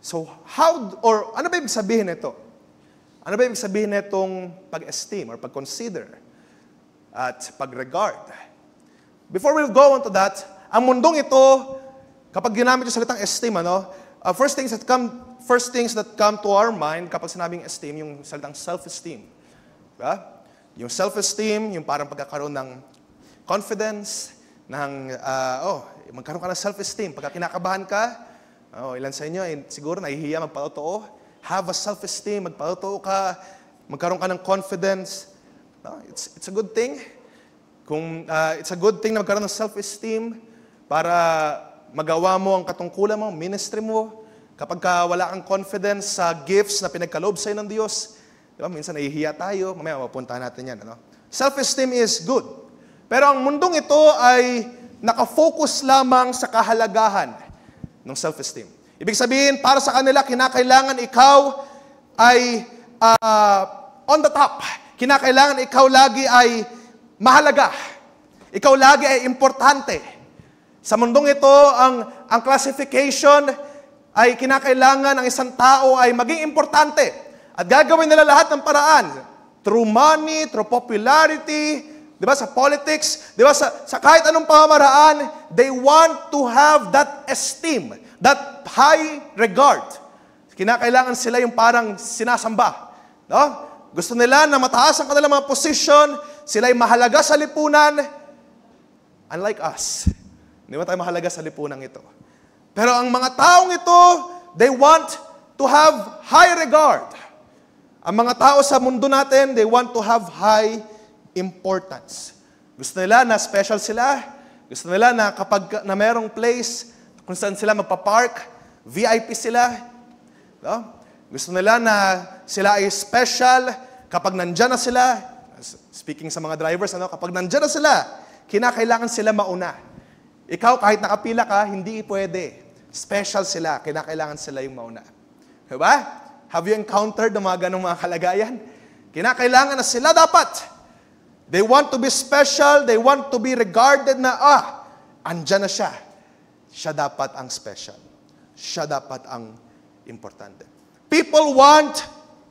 So ano ba ibig sabihin nito? Ano ba ibig sabihin nitong pag-esteem or pag-consider at pag-regard? Before we go on to that, ang mundong ito, kapag ginamit yung salitang esteem, first things that come to our mind kapag sinabing esteem, yung salitang self-esteem. Diba? Yung self-esteem, yung parang pagkakaroon ng confidence, magkaroon ka ng self-esteem. Pagka kinakabahan ka, ilan sa inyo, siguro nahihiya magpatotoo. Have a self-esteem, magpatotoo ka, magkaroon ka ng confidence. No? It's a good thing. It's a good thing na magkaroon ng self-esteem para magawa mo ang katungkulan mo, ministry mo. Kapag wala kang confidence sa gifts na pinagkaloob sa'yo ng Diyos, diba? Minsan nahihiya tayo, mamaya mapuntahan natin yan. Self-esteem is good. Pero ang mundong ito ay nakafocus lamang sa kahalagahan ng self-esteem. Ibig sabihin, para sa kanila, kinakailangan ikaw ay on the top. Kinakailangan ikaw lagi ay mahalaga. Ikaw lagi ay importante. Sa mundong ito, ang classification ay kinakailangan ang isang tao ay maging importante. At gagawin nila lahat ng paraan. Through money, through popularity, di ba, sa politics, di ba, sa kahit anong pamamaraan, they want to have that esteem, that high regard. Kinakailangan sila yung parang sinasamba. No? Gusto nila na mataas ang kanilang mga position, sila ay mahalaga sa lipunan, unlike us. Hindi ba tayo mahalaga sa lipunan ito? Pero ang mga taong ito, they want to have high regard. Ang mga tao sa mundo natin, they want to have high importance. Gusto nila na special sila. Gusto nila na kapag na merong place kung saan sila magpa-park, VIP sila. No? Gusto nila na sila ay special kapag nandyan na sila. Speaking sa mga drivers, kapag nandyan na sila, kinakailangan sila mauna. Ikaw, kahit nakapila ka, hindi pwede. Special sila, kinakailangan sila yung mauna. Diba? Have you encountered ng mga ganong mga kalagayan? Kinakailangan na sila dapat. They want to be special, they want to be regarded na, andyan na siya. Siya dapat ang special. Siya dapat ang importante. People want,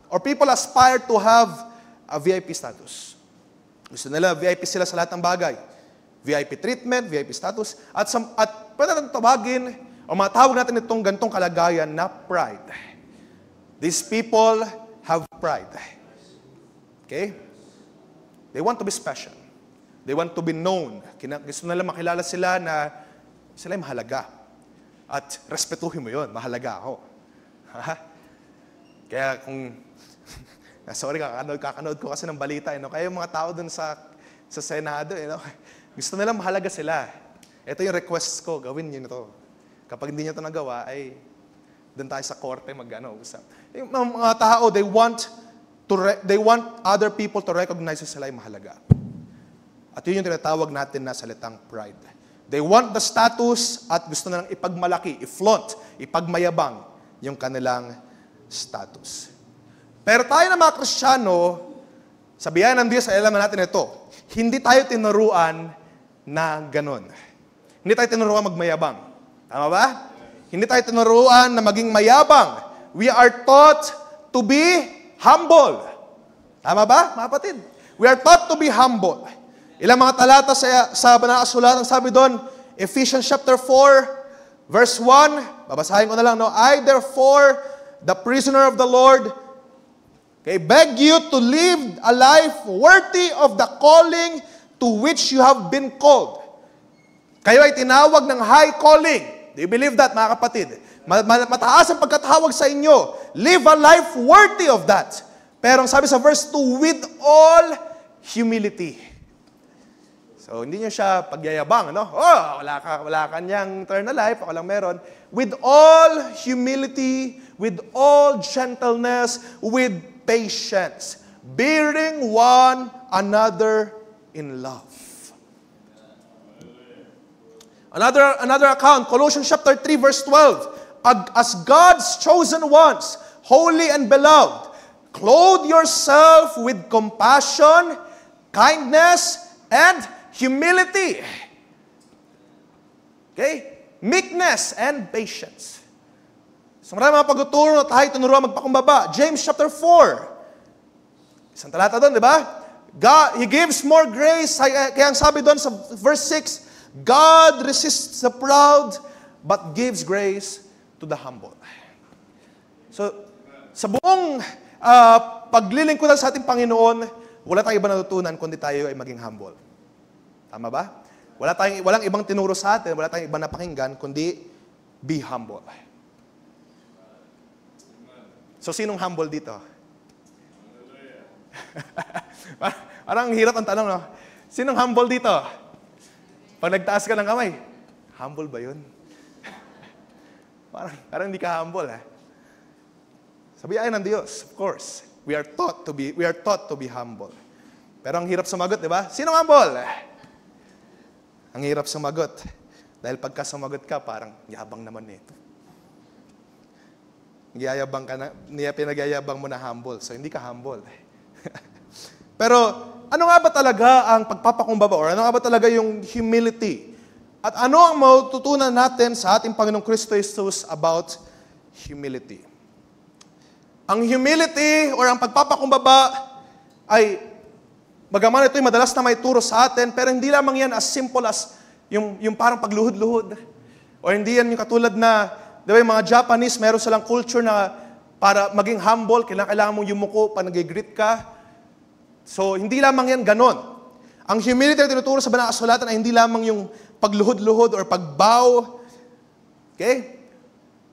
or people aspire to have a VIP status. Gusto nila, VIP sila sa lahat ng bagay. VIP treatment, VIP status, at pwede natin tawagin, o matawag natin itong gantong kalagayan na pride. These people have pride. Okay? They want to be special. They want to be known. Gusto nila makilala sila na sila ay mahalaga. At respetuhin mo yun, mahalaga ako. Kaya kung, sorry, kakanood ko kasi ng balita. Kaya yung mga tao dun sa Senado, gusto nila mahalaga sila. Ito yung request ko, gawin niyo ito. Kapag hindi niyo ito nagawa, ay doon tayo sa korte usap. Yung mga tao, they want other people to recognize na sila ay mahalaga. At yun yung tinatawag natin na salitang pride. They want the status at gusto nilang ipagmalaki, i-flaunt, ipagmayabang yung kanilang status. Pero tayo na mga Kristiyano, sa biyaya ng Diyos, alam natin ito, hindi tayo tinuruan na ganun. Hindi tayo tinuruan magmayabang. Tama ba? Hindi tayo tinuruan na maging mayabang. We are taught to be humble. Tama ba, mga kapatid? We are taught to be humble. Ilang mga talata sa Banal na Kasulatan, sabi doon, Ephesians chapter 4, verse 1, babasahin ko na lang, I therefore, the prisoner of the Lord, beg you to live a life worthy of the calling to which you have been called. Kayo ay tinawag ng high calling. Do you believe that, mga kapatid? Mataas ang pagkatawag sa inyo. Live a life worthy of that. Pero sabi sa verse 2, with all humility. So, hindi nyo siya pagyayabang, wala kanyang eternal life, ako lang meron. With all humility, with all gentleness, with patience, bearing one another in love. Another account, Colossians chapter 3, verse 12. As God's chosen ones, holy and beloved, clothe yourself with compassion, kindness, and humility. Okay? Meekness and patience. So marami mga pagtuturo na tayo tunuruan magpakumbaba. James chapter 4. Isang talata doon, di ba? God, He gives more grace. Kaya ang sabi doon sa verse 6, God resists the proud, but gives grace to the humble. So, sa buong paglilingkuran sa ating Panginoon, wala tayong iba natutunan kundi tayo ay maging humble. Tama ba? Walang ibang tinuro sa atin, wala tayong ibang napakinggan kundi be humble. So, sinong humble dito? Parang hirap ang tanong, no? Sinong humble dito? Pag nagtaas ka ng kamay, humble ba yun? parang hindi ka humble, eh. Sabihin ng Diyos, of course, we are taught to be humble. Pero ang hirap sumagot, di ba? Sinong humble? Ang hirap sumagot. Dahil pagka sumagot ka, parang yabang naman nito. Nagyayabang ka na, pinagyayabang mo na humble. So, hindi ka humble. Pero, ano nga ba talaga ang pagpapakumbaba? Or ano nga ba talaga yung humility? At ano ang matututunan natin sa ating Panginoong Kristo Jesus about humility? Ang humility or ang pagpapakumbaba ay, bagaman ito'y madalas na may turo sa atin, pero hindi lamang yan as simple as yung parang pagluhod-luhod. O hindi yan yung katulad na, di ba yung mga Japanese, meron silang culture na para maging humble, kailangan mong yumuko pag nag-greet ka. So, hindi lamang yan ganon. Ang humility na tinuturo sa banal na kasulatan ay hindi lamang yung pagluhod-luhod or pagbow. Okay?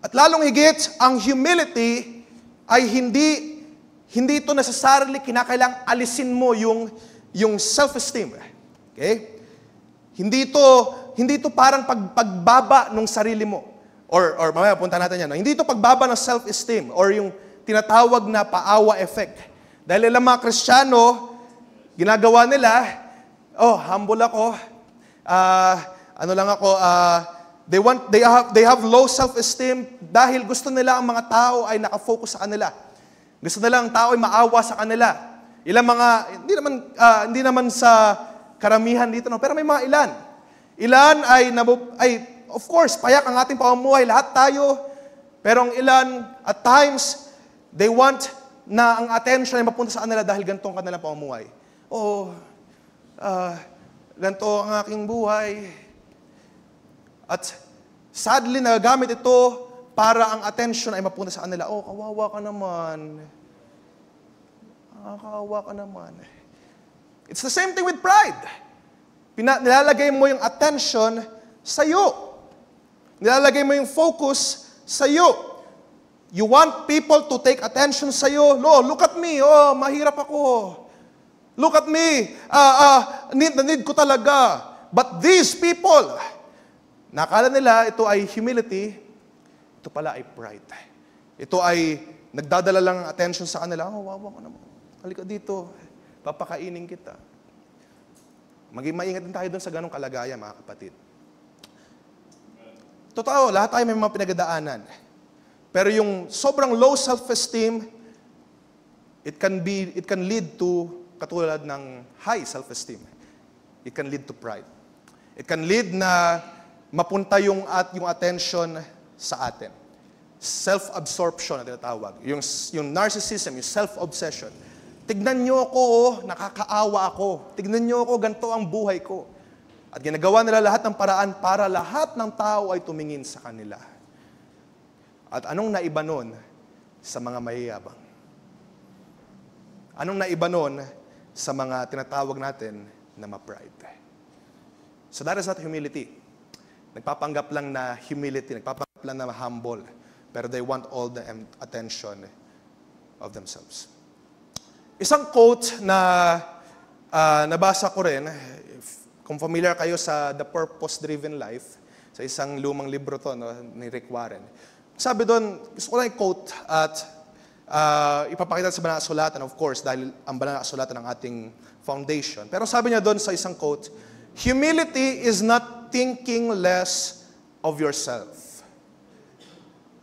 At lalong higit, ang humility ay hindi ito necessarily kinakailangang alisin mo yung self-esteem. Okay? Hindi ito parang pagbaba ng sarili mo. Or mamaya punta natin yan. Hindi ito pagbaba ng self-esteem or yung tinatawag na paawa effect. Dahil ilang mga Kristiyano, ginagawa nila, humble ako, they have low self-esteem dahil gusto nila ang mga tao ay nakafocus sa kanila. Gusto nila ang tao ay maawa sa kanila. Ilang mga, hindi naman sa karamihan dito, no? Pero may mga ilan. Ilan ay of course, payak ang ating pamumuhay, lahat tayo. Pero ang ilan, at times, they want na ang attention ay mapunta sa kanila dahil ganito ang kanilang pamumuhay. Ganito ang aking buhay. At sadly, nagagamit ito para ang attention ay mapunta sa kanila. Kawawa ka naman. Kawawa ka naman. It's the same thing with pride. Nilalagay mo yung attention sa iyo. Nilalagay mo yung focus sa iyo. You want people to take attention sa iyo. Look at me. Mahirap ako. Look at me. Need ko talaga. But these people, nakala nila ito ay humility, ito pala ay pride. Ito ay nagdadala lang ng attention sa kanila. Wawa ka naman. Halika dito. Papakainin kita. Maging maingat din tayo doon sa ganong kalagayan, mga kapatid. Totoo, lahat tayo may mga pinagdaanan. Pero yung sobrang low self-esteem, it can lead to katulad ng high self-esteem. It can lead to pride. It can lead na mapunta yung attention sa atin. Self-absorption na tinatawag. Yung narcissism, yung self-obsession. Tignan nyo ako, nakakaawa ako. Tignan nyo ako, ganito ang buhay ko. At ginagawa nila lahat ng paraan para lahat ng tao ay tumingin sa kanila. At anong naiba nun sa mga mayayabang? Anong naiba nun sa mga tinatawag natin na ma-pride? So that is not humility. Nagpapanggap lang na humility, nagpapanggap lang na humble, pero they want all the attention of themselves. Isang quote na nabasa ko rin, kung familiar kayo sa The Purpose-Driven Life, sa isang lumang libro to, no, ni Rick Warren. Sabi doon, gusto ko lang i-quote at ipapakita sa banal na kasulatan, of course, dahil ang banal na kasulatan ng ating foundation. Pero sabi niya doon sa isang quote, humility is not thinking less of yourself.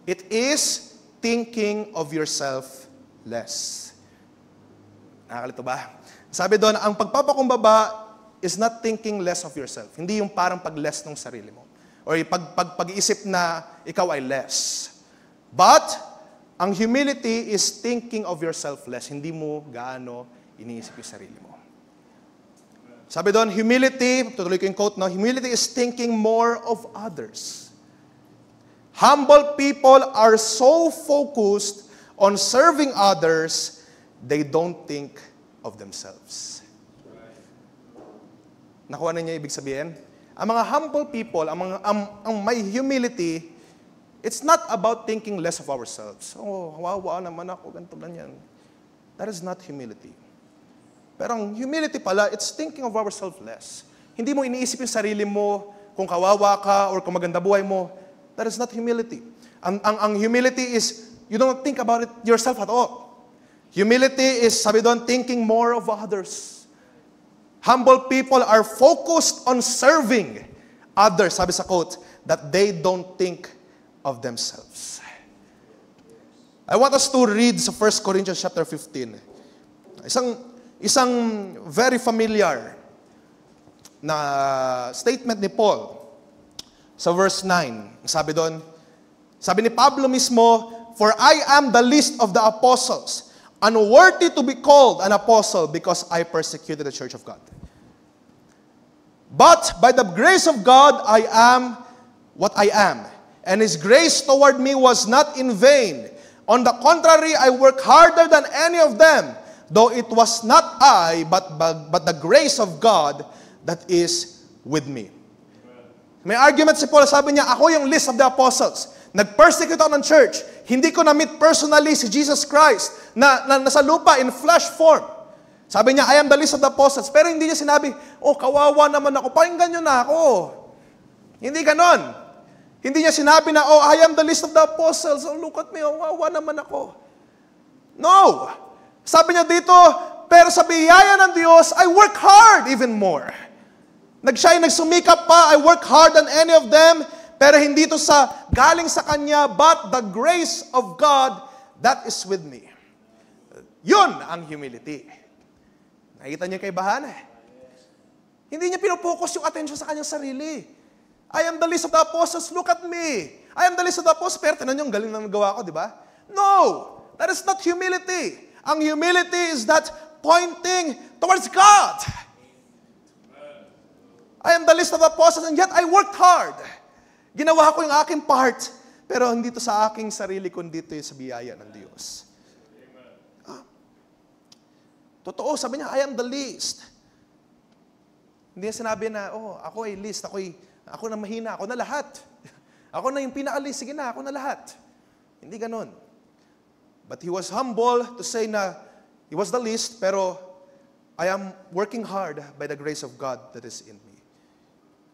It is thinking of yourself less. Nakakalito ba? Sabi doon, ang pagpapakumbaba is not thinking less of yourself. Hindi yung parang pag-less ng sarili mo. Or yung pag-iisip na ikaw ay less. But, ang humility is thinking of yourself less. Hindi mo gaano iniisip yung sarili mo. Sabi doon, humility, tutuloy ko yung quote, no? Humility is thinking more of others. Humble people are so focused on serving others, they don't think of themselves. Nakuha na niya ibig sabihin? Ang mga humble people, ang may humility, it's not about thinking less of ourselves. Oh, wawa naman ako, ganito, ganyan. That is not humility. Pero ang humility pala, it's thinking of ourselves less. Hindi mo iniisip yung sarili mo, kung kawawa ka, or kung maganda buhay mo. That is not humility. Ang humility is, you don't think about it yourself at all. Humility is, sabi doon, thinking more of others. Humble people are focused on serving others, sabi sa quote, that they don't think of themselves. I want us to read sa 1 Corinthians chapter 15. Isang very familiar na statement ni Paul sa verse 9. Sabi doon, sabi ni Pablo mismo, "For I am the least of the apostles, unworthy to be called an apostle because I persecuted the church of God. But by the grace of God, I am what I am. And His grace toward me was not in vain. On the contrary, I worked harder than any of them, though it was not I, but the grace of God that is with me." May argument si Paul, sabi niya, ako yung least of the apostles. Nag-persecute ako ng church. Hindi ko na-meet personally si Jesus Christ na nasa lupa in flesh form. Sabi niya, I am the least of the apostles. Pero hindi niya sinabi, oh, kawawa naman ako, pakinggan niyo na ako. Hindi ganon. Hindi niya sinabi na, oh, I am the least of the apostles. Oh, look at me, oh, kawawa naman ako. No. Sabi niya dito, pero sa biyaya ng Diyos, I work hard even more. Siya ay nagsumikap pa, I work hard than any of them, pero hindi ito sa galing sa Kanya, but the grace of God that is with me. Yun ang humility. Nakita niyo kay Bahan? Hindi niya pinupokus yung attention sa kanyang sarili. I am the least of the apostles, look at me. I am the least of the apostles, pero tinan niyo, galing na nagawa ko, di ba? No! That is not humility. Ang humility is that pointing towards God. I am the least of the apostles, and yet I worked hard. Ginawa ko yung aking part, pero hindi ito sa aking sarili, kundi ito sa biyaya ng Diyos. Totoo, sabi niya, I am the least. Hindi niya sinabi na, oh, ako ay least, ako na mahina, ako na lahat. Ako na yung pinaka-least, sige na, ako na lahat. Hindi ganon. But he was humble to say na he was the least, pero I am working hard by the grace of God that is in me.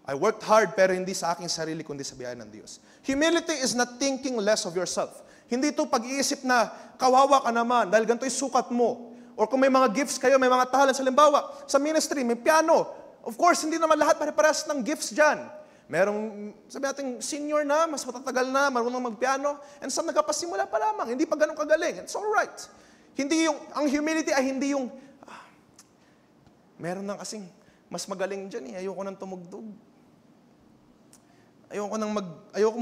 I worked hard, pero hindi sa aking sarili, kundi sa biyaya ng Diyos. Humility is not thinking less of yourself. Hindi ito pag-iisip na, kawawa ka naman, dahil ganito yung sukat mo. Or kung may mga gifts kayo, may mga talents, halimbawa, sa ministry, may piano. Of course, hindi naman lahat pare-parehas ng gifts dyan. Merong, sabi natin, senior na, mas matatagal na, marunong magpiano, and some nagkapasimula pa lamang, hindi pa ganun kagaling. It's alright. Hindi yung, ang humility ay hindi yung, meron nang kasing, mas magaling dyan eh, ayoko nang tumugtog. Ayoko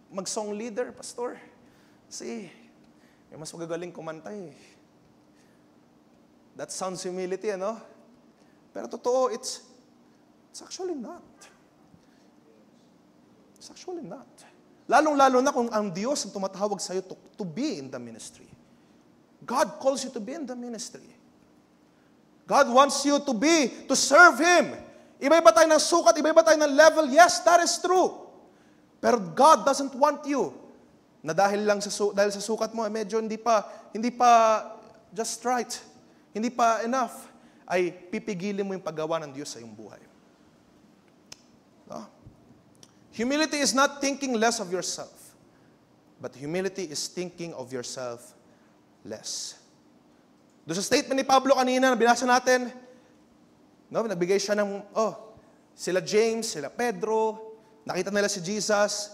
mag-song leader, pastor. Kasi, may mas magagaling kumanta eh. That sounds humility, ano? Pero totoo, it's actually not. It's actually not. Lalong-lalo na kung ang Diyos ang tumatawag sa'yo to be in the ministry. God calls you to be in the ministry. God wants you to serve Him. Iba-iba tayo ng sukat, iba-iba tayo ng level. Yes, that is true. Pero God doesn't want you na dahil sa sukat mo, medyo hindi pa just right. Hindi pa enough, ay pipigilin mo yung paggawa ng Diyos sa iyong buhay. No? Humility is not thinking less of yourself, but humility is thinking of yourself less. Doon sa statement ni Pablo kanina, na binasa natin, no, nagbigay siya ng, sila James, sila Pedro, nakita nila si Jesus,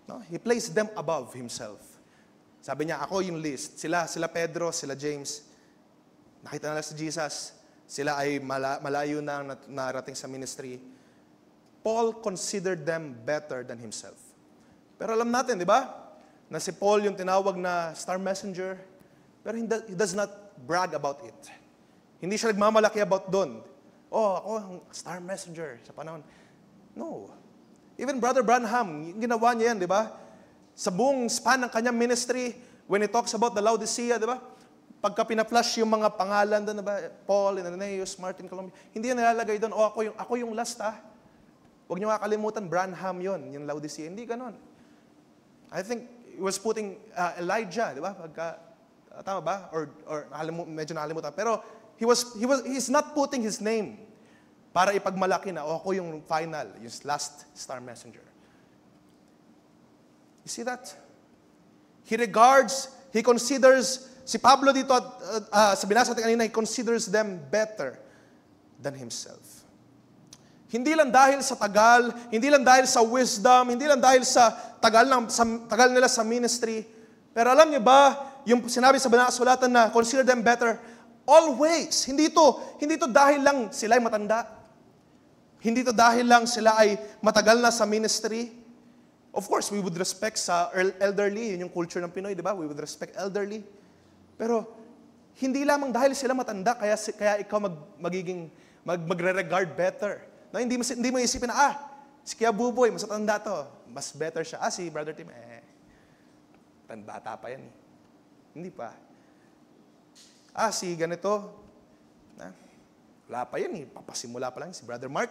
no, he placed them above himself. Sabi niya, ako yung least. Sila Pedro, sila James, nakita nila si Jesus. sila ay malayo na narating sa ministry, Paul considered them better than himself. Pero alam natin, di ba? Na si Paul yung tinawag na star messenger, pero he does not brag about it. Hindi siya nagmamalaki about doon. Oh, ako ang star messenger sa panahon. No. Even Brother Branham, ginawa niya yan, di ba? Sa buong span ng kanyang ministry, when he talks about the Laodicea, di ba? Pagka pina-flash yung mga pangalan doon, di ba? Paul, Irenaeus, Martin, Columbia, hindi yan nilalagay doon, ako yung last, ha? Huwag niyo kakalimutan, Branham yon, yung Laodicea. Hindi ganon. I think he was putting Elijah, di ba? Tama ba? Or medyo nakalimutan. Pero he's not putting his name para ipagmalaki na, ako yung final, yung last star messenger. You see that? He considers, si Pablo dito, sa binasa natin kanina, he considers them better than himself. Hindi lang dahil sa tagal, hindi lang dahil sa wisdom, hindi lang dahil sa tagal nila sa ministry. Pero alam niyo ba, yung sinabi sa banal na kasulatan na consider them better, always. Hindi ito dahil lang sila ay matanda. Hindi ito dahil lang sila ay matagal na sa ministry. Of course, we would respect sa elderly, yun yung culture ng Pinoy, di ba? We would respect elderly. Pero hindi lamang dahil sila matanda, kaya ikaw magre-regard better. Na hindi mo isipin na, si Kuya Buboy, mas matanda to. Mas better siya. Si Brother Tim, bata pa yan. Hindi pa. Si ganito, wala pa yan. Papasimula pa lang si Brother Mark.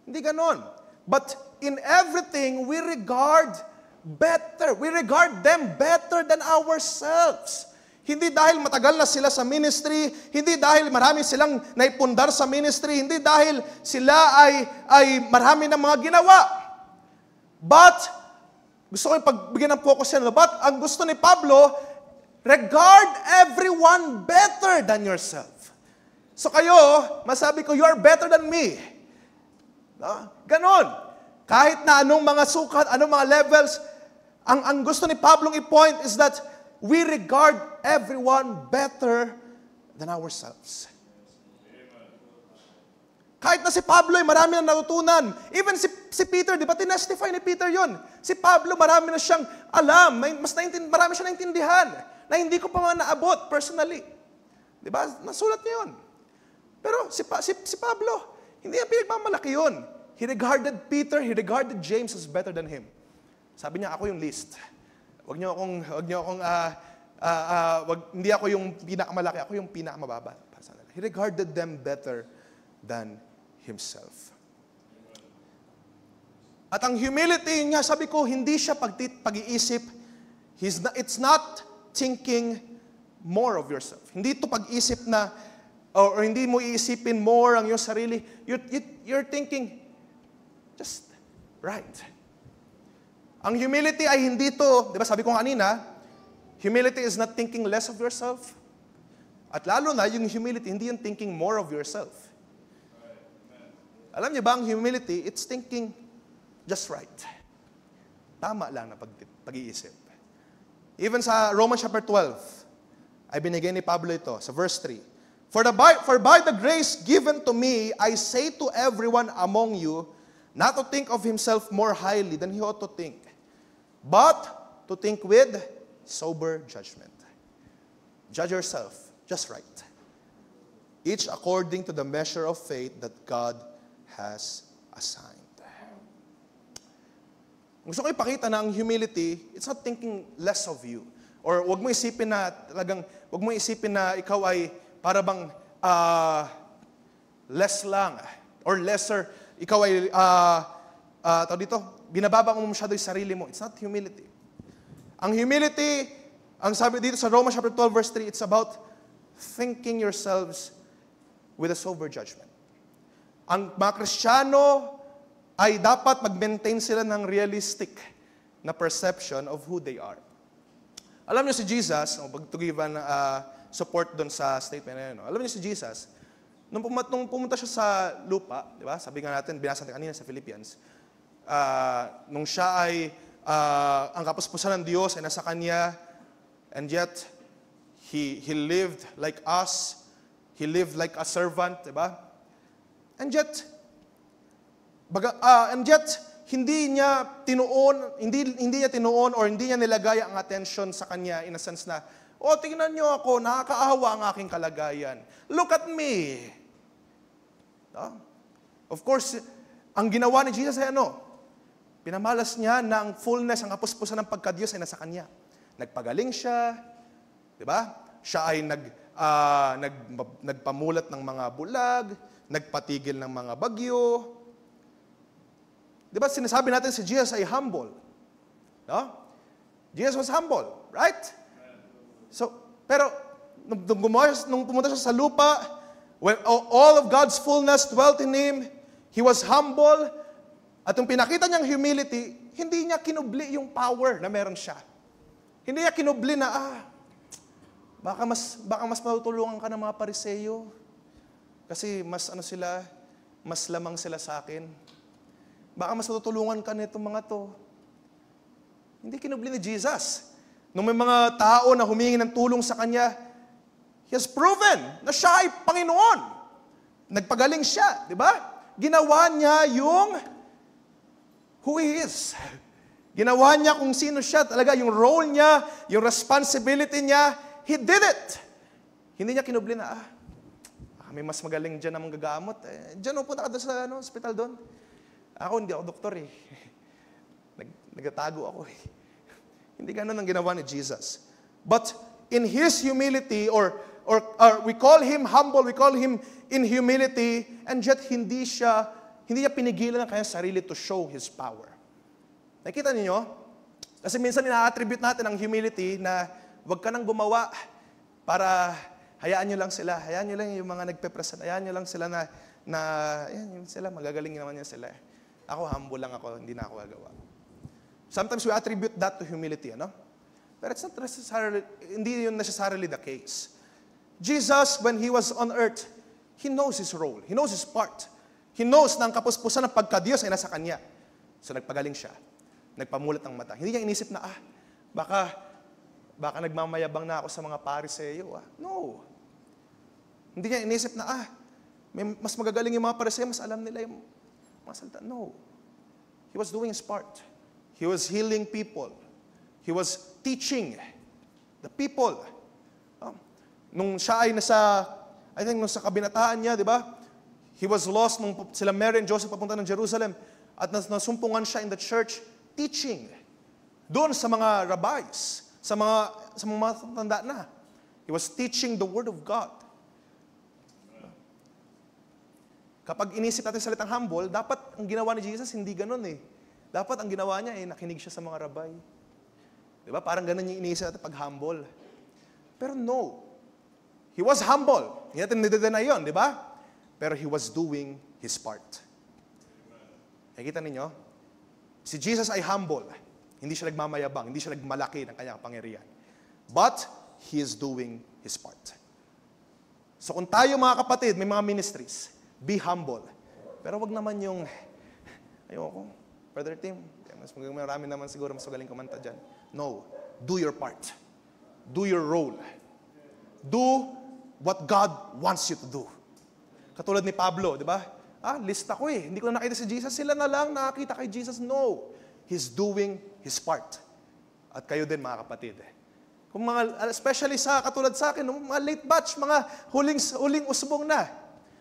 Hindi ganon. But in everything, we regard them better than ourselves. Hindi dahil matagal na sila sa ministry, hindi dahil marami silang naipundar sa ministry, hindi dahil sila ay marami ng mga ginawa. But, gusto ko yung pagbigyan ng focus yan, but ang gusto ni Pablo, regard everyone better than yourself. So kayo, masabi ko, you are better than me. Ganon. Kahit na anong mga sukat, anong mga levels, ang gusto ni Pablong i-point is that we regard everyone better than ourselves. Kahit na si Pablo ay marami na natutunan. Even si Peter, di ba tinestify ni Peter yon? Si Pablo marami na siyang alam, marami siyang naintindihan na hindi ko pa man naabot personally. Di ba? Nasulat niya yun. Pero si Pablo, hindi niya pinagmamalaki yun. He regarded Peter, he regarded James as better than him. Sabi niya, ako yung least. Hindi ako yung pinakamalaki, ako yung pinakamababa. He regarded them better than himself. At ang humility niya, sabi ko, hindi siya pag-iisip. It's not thinking more of yourself. Hindi ito pag-isip na, or hindi mo iisipin more ang iyong sarili. You're thinking, just right. Ang humility ay hindi to, di ba sabi ko kanina, humility is not thinking less of yourself. At lalo na, yung humility, hindi yung thinking more of yourself. Alam niyo ba, ang humility, it's thinking just right. Tama lang na pag-iisip. Even sa Romans chapter 12, ay binigay ni Pablo ito, sa verse 3. For by the grace given to me, I say to everyone among you, not to think of himself more highly than he ought to think, but to think with sober judgment. Judge yourself just right. Each according to the measure of faith that God has assigned. Gusto ko ipakita na ang humility, it's not thinking less of you. Or wag mo isipin na ikaw ay para bang less lang or lesser. Ikaw ay binababa mo masyado yung sarili mo. It's not humility. Ang humility, ang sabi dito sa Romans chapter 12 verse 3, it's about thinking yourselves with a sober judgment. Ang mga Kristiyano ay dapat mag-maintain sila ng realistic na perception of who they are. Alam niyo si Jesus, to give an support doon sa statement na yun. Alam niyo si Jesus, nung pumunta siya sa lupa, di ba? Sabi nga natin, binasa natin kanina sa Philippians, nung siya ay, ang kapuspusan ng Diyos ay nasa Kanya, and yet, He lived like us. He lived like a servant, di ba? And yet, hindi niya tinuon or hindi niya nilagay ang attention sa kanya in a sense na, tingnan niyo ako, nakakaawa ang aking kalagayan. Look at me. Of course, ang ginawa ni Jesus ay pinamalas niya na ang fullness, ang kapuspusan ng pagka-Diyos ay nasa kanya. Nagpagaling siya, di ba? Siya ay nagpamulat ng mga bulag, nagpatigil ng mga bagyo. Di ba sinasabi natin si Jesus ay humble? No? Jesus was humble, right? So, pero nung pumunta siya sa lupa, when all of God's fullness dwelt in Him, He was humble. At yung pinakita niyang humility, hindi niya kinubli yung power na meron siya. Hindi niya kinubli na, baka mas matutulungan ka ng mga Pariseyo. Kasi mas lamang sila sa akin. Baka mas matutulungan ka nitong mga to. Hindi kinubli ni Jesus. Nung may mga tao na humingi ng tulong sa Kanya, He has proven na siya ay Panginoon. Nagpagaling siya, di ba? Ginawa niya yung who He is. Ginawa niya kung sino siya, talaga yung role niya, yung responsibility niya, He did it. Hindi niya kinubli na, may mas magaling dyan na manggagamot. Dyan, punta ka doon sa hospital doon. Ako, hindi ako doktor eh. Nagatago ako eh. Hindi ganun ang ginawa ni Jesus. But in His humility, or we call Him humble, we call Him in humility, and yet hindi niya pinigilan ang kanyang sarili to show His power. Nakita niyo? Kasi minsan ina-attribute natin ang humility na huwag ka nang gumawa para hayaan nyo lang sila. Hayaan nyo lang yung mga nagpe-present. Hayaan nyo lang sila na yun sila, magagaling naman yan sila. Ako, humble lang ako, hindi na ako gagawa. Sometimes we attribute that to humility, But it's not necessarily, hindi yun necessarily the case. Jesus, when He was on earth, He knows His role. He knows His part. He knows na ang kapuspusan ng pagka-Diyos ay nasa Kanya. So nagpagaling siya. Nagpamulat ng mata. Hindi niya inisip na, baka nagmamayabang na ako sa mga Pariseyo. No. Hindi niya inisip na, may mas magagaling yung mga Pariseyo, mas alam nila yung mga salita. No. He was doing His part. He was healing people. He was teaching the people. Nung siya ay nung sa kabinataan niya, di ba? He was lost nung sila Mary and Joseph papunta ng Jerusalem at nasumpungan siya in the church teaching. Doon sa mga rabbis, sa mga tanda na. He was teaching the Word of God. Kapag inisip natin salitang humble, dapat ang ginawa ni Jesus hindi ganun eh. Dapat ang ginawa niya nakinig siya sa mga rabbi. Di ba? Parang ganun yung inisip natin pag humble. Pero no. He was humble. Hindi natin nidedeny yun, di ba? Pero He was doing His part. Nakikita ninyo? Si Jesus ay humble. Hindi siya nagmamayabang. Hindi siya nagmalaki ng kanyang pangyarihan. But He is doing His part. So kung tayo mga kapatid, may mga ministries, be humble. Pero wag naman yung, ayoko, Brother Tim, marami naman siguro mas magaling kumanta dyan. No. Do your part. Do your role. Do what God wants you to do. Katulad ni Pablo, di ba? Lista ko eh. Hindi ko na nakita si Jesus. Sila na lang nakakita kay Jesus. No. He's doing His part. At kayo din, mga kapatid. Kung especially katulad sa akin, mga late batch, mga huling usbong na.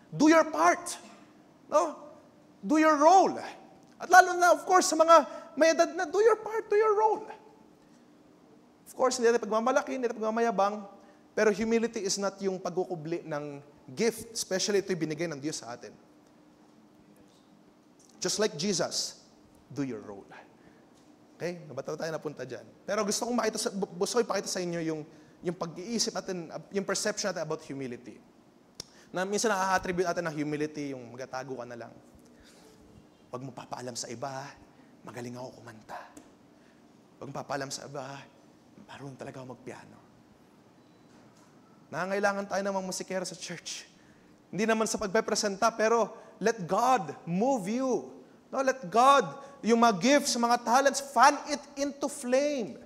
Do your part. No? Do your role. At lalo na, of course, sa mga may edad na, do your part, do your role. Of course, hindi natin pagmamalaki, hindi natin pagmamayabang, pero humility is not yung pagkukubli ng gift, especially ito'y binigay ng Diyos sa atin. Just like Jesus, do your role. Okay? Nabataw tayo napunta dyan. Pero gusto kong ipakita sa inyo yung pag-iisip natin, yung perception natin about humility. Na minsan nakaka-attribute natin ng humility, yung magatago ka na lang. Huwag mo papaalam sa iba, magaling ako kumanta. Huwag mo papaalam sa iba, marunong talaga ako magpiano. Nangangailangan tayo ng mga musikero sa church. Hindi naman sa pagpepresenta, pero let God move you. No, let God, yung mga gifts, mga talents, fan it into flame.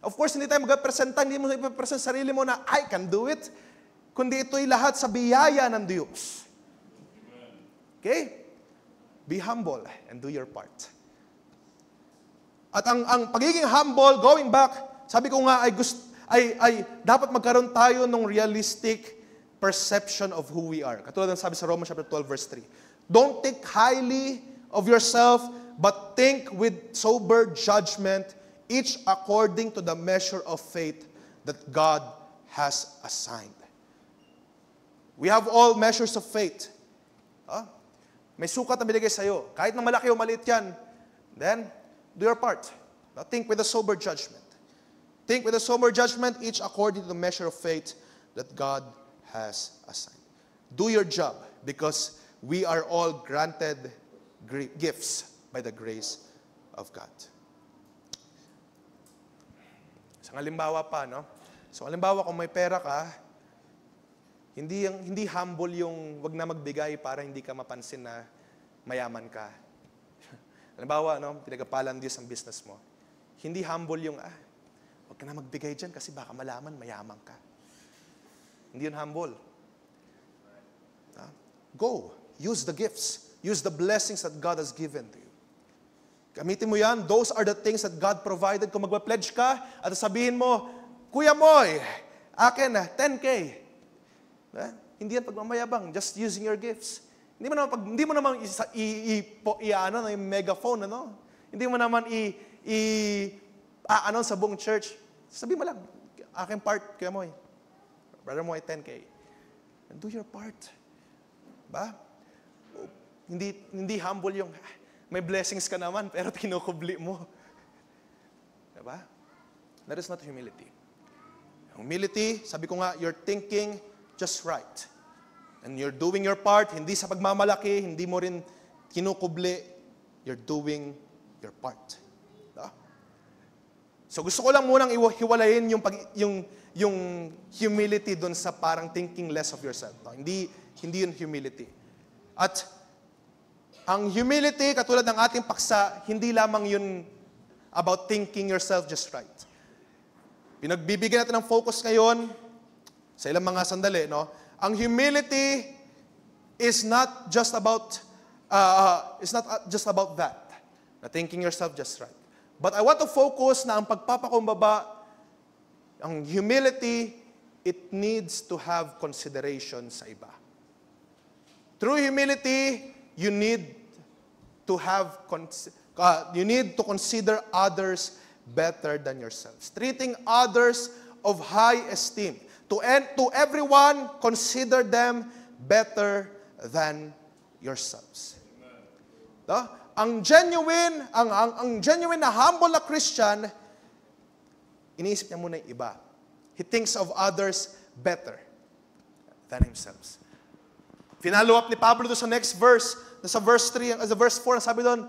Of course, hindi tayo magpepresenta, hindi mo ipepresent sarili mo na, I can do it. kundi ito'y lahat sa biyaya ng Diyos. Okay? Be humble and do your part. At ang pagiging humble, going back, sabi ko nga ay dapat magkaroon tayo ng realistic perception of who we are. Katulad ng sabi sa Romans chapter 12 verse 3. Don't think highly of yourself, but think with sober judgment, each according to the measure of faith that God has assigned. We have all measures of faith. May sukat na binigay sa'yo. Kahit na malaki o maliit yan, then, do your part. Now, think with a sober judgment. Think with a sober judgment, each according to the measure of faith that God has assigned. Do your job, because we are all granted gifts by the grace of God. Isang halimbawa pa, no? So, halimbawa, kung may pera ka, hindi humble yung wag na magbigay para hindi ka mapansin na mayaman ka. Halimbawa, no, pinagapalan Diyos ang business mo. Hindi humble yung, wag ka na magbigay dyan kasi baka malaman mayaman ka. Hindi yun humble. Go. Use the gifts. Use the blessings that God has given to you. Gamitin mo yan. Those are the things that God provided. Kung magpa-pledge ka at sabihin mo, Kuya Moy, akin na, 10K. Hindi yan pagmamayabang, just using your gifts. Hindi mo naman yung megaphone, ano? Hindi mo naman i-announce sa buong church. Sabi mo lang, aking part, Kuya Moy. Brother Moy, 10K. And do your part. Ba? Hindi humble yung, may blessings ka naman, pero kinukubli mo. Diba? That is not humility. Humility, sabi ko nga, you're thinking just right. And you're doing your part, hindi sa pagmamalaki, hindi mo rin kinukubli, you're doing your part. No? So gusto ko lang munang hiwalayin yung humility dun sa parang thinking less of yourself. No? Hindi yun humility. At ang humility, katulad ng ating paksa, hindi lamang yun about thinking yourself just right. Pinagbibigyan natin ng focus ngayon sa ilang mga sandali, no? Ang humility is not just about that. Na thinking yourself just right. But I want to focus na ang pagpapakumbaba, ang humility, it needs to have consideration sa iba. Through humility, you need to consider others better than yourselves. Treating others of high esteem. To everyone, consider them better than yourselves. No? Ang genuine na humble na Christian, iniisip niya muna yung iba. He thinks of others better than himself. Finalo up ni Pablo doon sa next verse, sa verse 3, sa verse 4, sabi doon,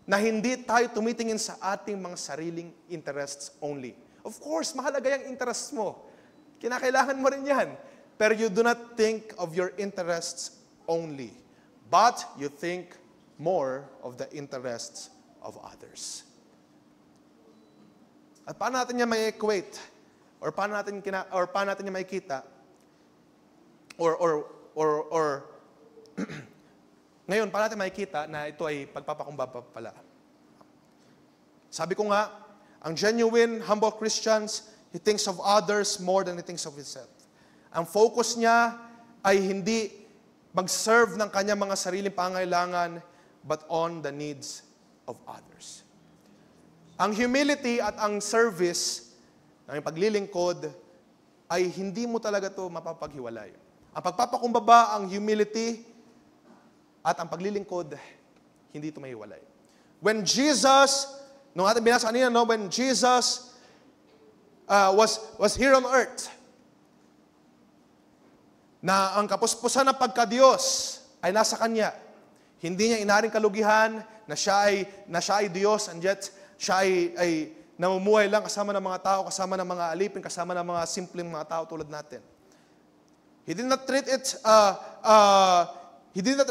na hindi tayo tumitingin sa ating mga sariling interests only. Of course, mahalaga yung interests mo. Kinakailangan mo rin yan. Pero you do not think of your interests only, but you think more of the interests of others. At paano natin niya may equate? Or paano natin niya makikita? Or ngayon, paano natin makikita na ito ay pagpapakumbaba pala? Sabi ko nga, ang genuine, humble Christians, he thinks of others more than he thinks of himself. Ang focus niya ay hindi mag-serve ng kanyang mga sariling pangailangan, but on the needs of others. Ang humility at ang service, ang paglilingkod, ay hindi mo talaga ito mapapaghiwalay. Ang pagpapakumbaba, ang humility, at ang paglilingkod, hindi ito mahiwalay. When Jesus, nung ating binasa kanina, no, when Jesus was here on earth, na ang kapuspusan ng pagka-Diyos ay nasa Kanya. Hindi niya inaring kalugihan na siya ay Diyos, and yet siya ay namumuhay lang kasama ng mga tao, kasama ng mga alipin, kasama ng mga simpleng mga tao tulad natin. He did not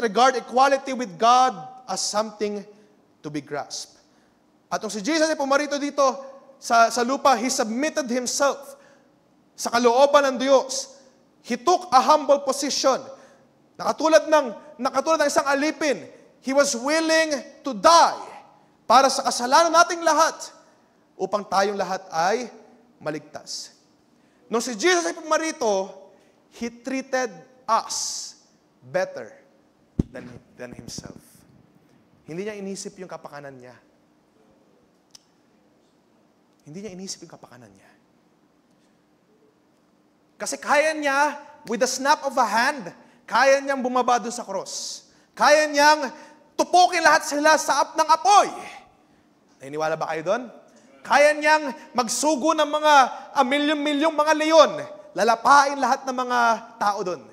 regard equality with God as something to be grasped. At nung si Jesus ay pumarito dito sa lupa, He submitted Himself sa kalooban ng Diyos. He took a humble position. Nakatulad ng isang alipin, He was willing to die para sa kasalanan nating lahat upang tayong lahat ay maligtas. Nung si Jesus ay pumarito, He treated us better than Himself. Hindi niya inisip yung kapakanan niya. Hindi niya inisip yung kapakanan niya. Kasi kaya niya, with the snap of a hand, kaya niyang bumaba doon sa cross. Kaya niyang tupukin lahat sila sa ng apoy. Naniniwala ba kayo doon? Kaya niyang magsugo ng mga milyon-milyong mga leon. Lalapain lahat ng mga tao doon.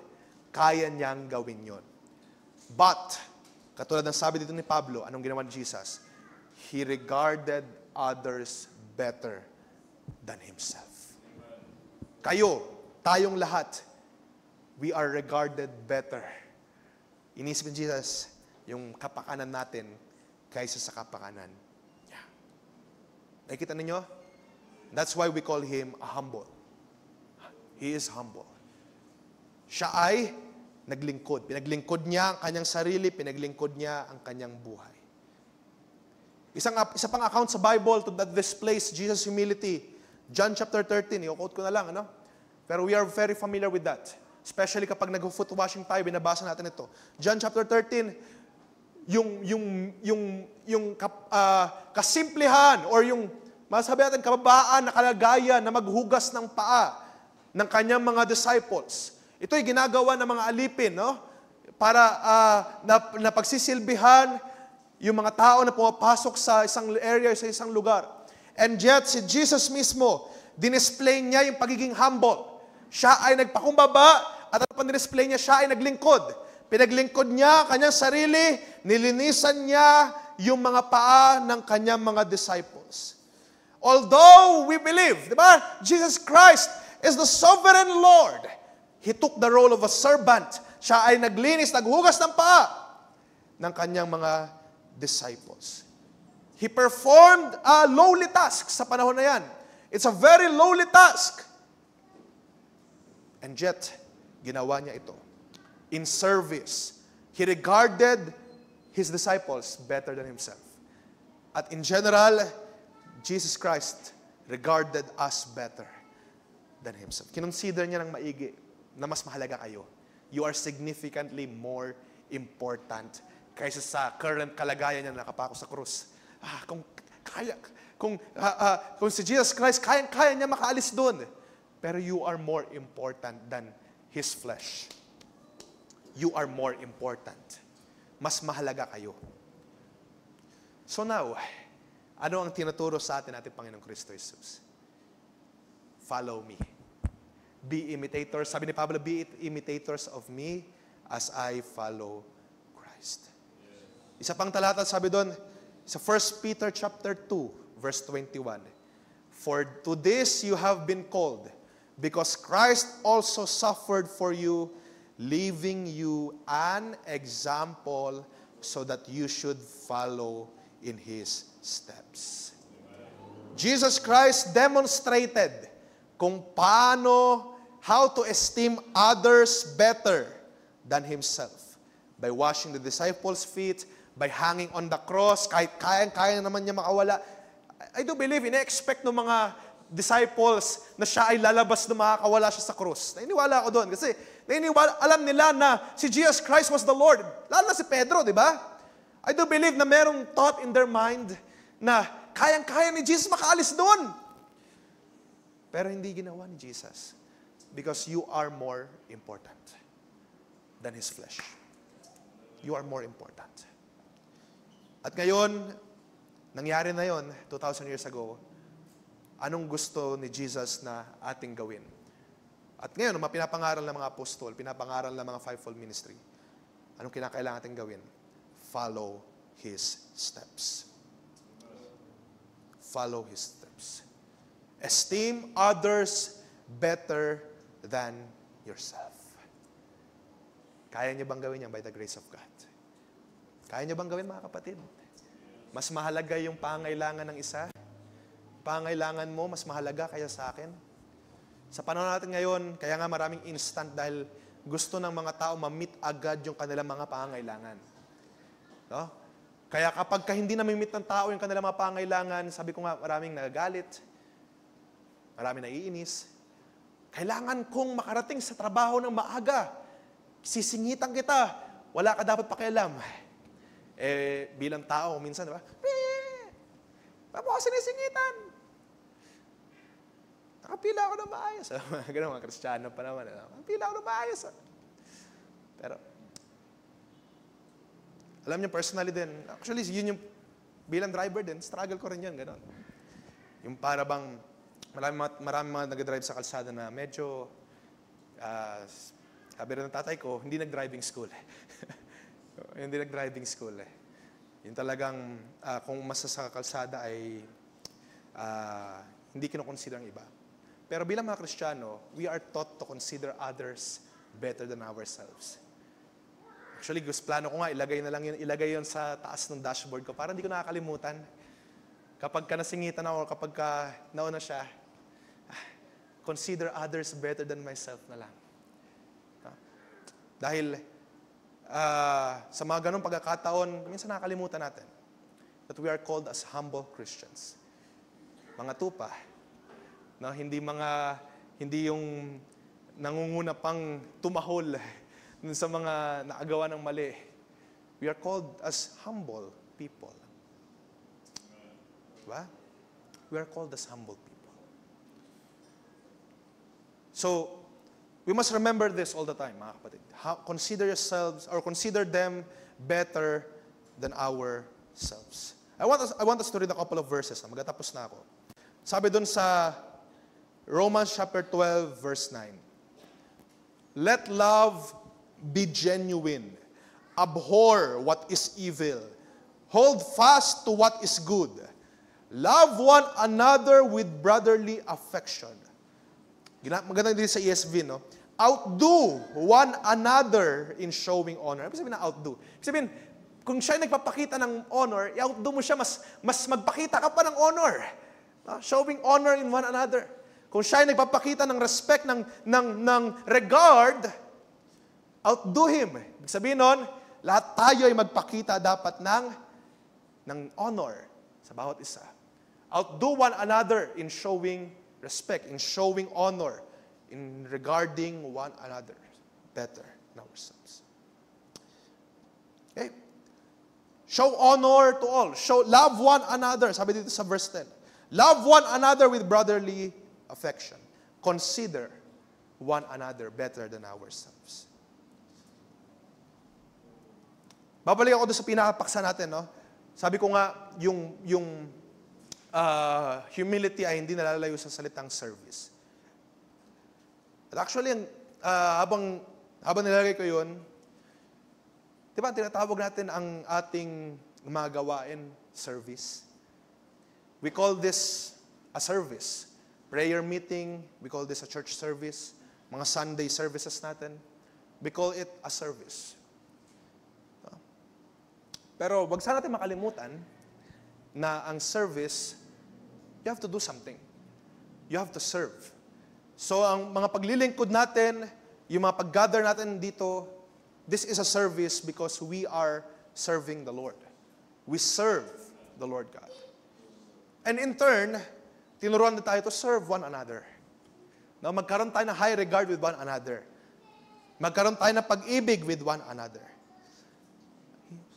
Kaya niyang gawin yon. But, katulad ng sabi dito ni Pablo, anong ginawa ni Jesus? He regarded others better than Himself. Kayo, tayong lahat, we are regarded better. Inisip ni Jesus yung kapakanan natin kaysa sa kapakanan niya. Nakikita ninyo? That's why we call Him a humble. He is humble. Siya ay naglingkod. Pinaglingkod niya ang kanyang sarili, pinaglingkod niya ang kanyang buhay. Isa pang account sa Bible that displays Jesus' humility. John chapter 13, i-quote ko na lang, ano? Pero we are very familiar with that. Especially kapag nag-foot washing tayo, binabasa natin ito. John chapter 13, kasimplihan or yung, masabi natin, kababaan na kalagayan na maghugas ng paa ng kanyang mga disciples. Ito'y ginagawa ng mga alipin, no? Para na pagsisilbihan yung mga tao na pumapasok sa isang area, sa isang lugar. And yet, si Jesus mismo, dinisplay niya yung pagiging humble. Siya ay nagpakumbaba at ang pan-display niya, siya ay naglingkod. Pinaglingkod niya kanyang sarili, nilinisan niya yung mga paa ng kanyang mga disciples. Although we believe, di ba? Jesus Christ is the sovereign Lord. He took the role of a servant. Siya ay naglinis, naghugas ng paa ng kanyang mga disciples. He performed a lowly task sa panahon na yan. It's a very lowly task. And yet, ginawa niya ito. In service, He regarded His disciples better than Himself. At in general, Jesus Christ regarded us better than Himself. Kinonsider niya ng maigi na mas mahalaga kayo. You are significantly more important kaysa sa current kalagayan niya na nakapako sa krus. Kung si Jesus Christ, kaya niya makaalis doon. Pero you are more important than His flesh. You are more important. Mas mahalaga kayo. So now, ano ang tinuturo sa atin natin Panginoong Kristo Jesus? Follow me. Be imitators. Sabi ni Pablo, be imitators of me as I follow Christ. Isa pang talata, sabi doon, sa 1 Peter chapter 2, verse 21. For to this you have been called, because Christ also suffered for you, leaving you an example so that you should follow in His steps. Jesus Christ demonstrated kung how to esteem others better than Himself. By washing the disciples' feet, by hanging on the cross, kahit kaya naman niya makawala. I do believe, ina-expect ng mga disciples na siya ay lalabas na makakawala siya sa krus. Nainiwala ako doon kasi alam nila na si Jesus Christ was the Lord. Lalo na si Pedro, di ba? I do believe na merong thought in their mind na kayang-kaya ni Jesus makaalis doon. Pero hindi ginawa ni Jesus because you are more important than His flesh. You are more important. At ngayon, nangyari na yon 2,000 years ago. Anong gusto ni Jesus na ating gawin? At ngayon, pinapangaral ng mga apostol, pinapangaral ng mga fivefold ministry, anong kinakailangan ating gawin? Follow His steps. Follow His steps. Esteem others better than yourself. Kaya niyo bang gawin yan by the grace of God? Kaya niyo bang gawin, mga kapatid? Mas mahalaga yung pangailangan ng isa? Pangailangan mo, mas mahalaga kaya sa akin? Sa panahon natin ngayon, kaya nga maraming instant dahil gusto ng mga tao ma-meet agad yung kanilang mga pangangailangan. No? Kaya kapag hindi na-meet ng tao yung kanilang mga pangangailangan, sabi ko nga, maraming nagagalit, maraming naiinis. Kailangan kong makarating sa trabaho ng maaga. Sisingitan kita. Wala ka dapat pakialam. Bilang tao, minsan, diba? Paano ako sinisingitan? Nakapila ako ng maayos. Ganun, mga Kristiyano pa naman. Nakapila ako ng maayos. Pero, alam niyo, personally din, actually, yun yung, bilang driver din, struggle ko rin yun, gano'n. Yung para bang, marami mga nag-drive sa kalsada na medyo, sabi rin ng tatay ko, hindi nag-driving school. Hindi nag-driving school. Yung talagang, kung masa sa kalsada ay, hindi kinoconsider ang iba. Pero bilang mga Kristiyano, we are taught to consider others better than ourselves. Actually, plano ko nga, ilagay yun sa taas ng dashboard ko para hindi ko nakakalimutan. Kapag ka nasingitan ako, kapag ka nauna siya, consider others better than myself na lang. Dahil sa mga ganong pagkakataon, minsan nakakalimutan natin that we are called as humble Christians. Mga tupa, na hindi yung nangunguna pang tumahol sa mga naagawa ng mali. We are called as humble people. Diba? We are called as humble people. So, we must remember this all the time, mga kapatid. Consider yourselves, or consider them better than ourselves. I want us to read a couple of verses. Magtatapos na ako. Sabi dun sa Romans chapter 12, verse 9. Let love be genuine. Abhor what is evil. Hold fast to what is good. Love one another with brotherly affection. Maganda din sa ESV, no? Outdo one another in showing honor. Ano sabihin na outdo? Sabihin, kung siya nagpapakita ng honor, i-outdo mo siya, mas magpakita ka pa ng honor. Showing honor in one another. Kung siya ay nagpapakita ng respect, ng regard, outdo him. Ibig sabihin nun, lahat tayo ay magpakita dapat ng honor sa bawat isa. Outdo one another in showing respect, in showing honor, in regarding one another better than ourselves. Okay? Show honor to all. Love one another. Sabi dito sa verse 10. Love one another with brotherly affection. Consider one another better than ourselves. Babalik ako doon sa pinakapaksa natin, no? Sabi ko nga, yung humility ay hindi nalalayo sa salitang service. At actually, habang nilalagay ko yun, di ba, tinatawag natin ang ating mga gawain, service. We call this a service. Prayer meeting, we call this a church service. Mga Sunday services natin, we call it a service. Pero wag sana natin makalimutan na ang service, you have to do something. You have to serve. So ang mga paglilingkod natin, yung mga pag-gather natin dito, this is a service because we are serving the Lord. We serve the Lord God. And in turn, tinuruan na tayo to serve one another. Now, magkaroon tayo ng high regard with one another. Magkaroon tayo ng pag-ibig with one another.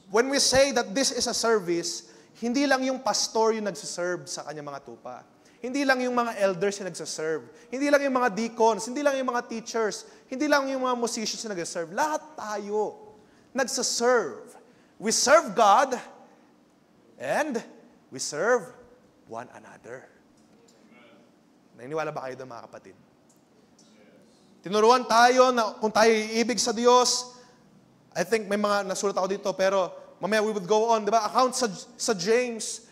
When we say that this is a service, hindi lang yung pastor yung nagsiserve sa kanyang mga tupa. Hindi lang yung mga elders yung nagsiserve. Hindi lang yung mga deacons. Hindi lang yung mga teachers. Hindi lang yung mga musicians yung nagsiserve. Lahat tayo nagsiserve. We serve God and we serve one another. Naniniwala ba kayo doon, mga kapatid? Tinuruan tayo na kung tayo iibig sa Diyos. I think may mga nasulat ako dito, pero mamaya we would go on, di ba? Account sa James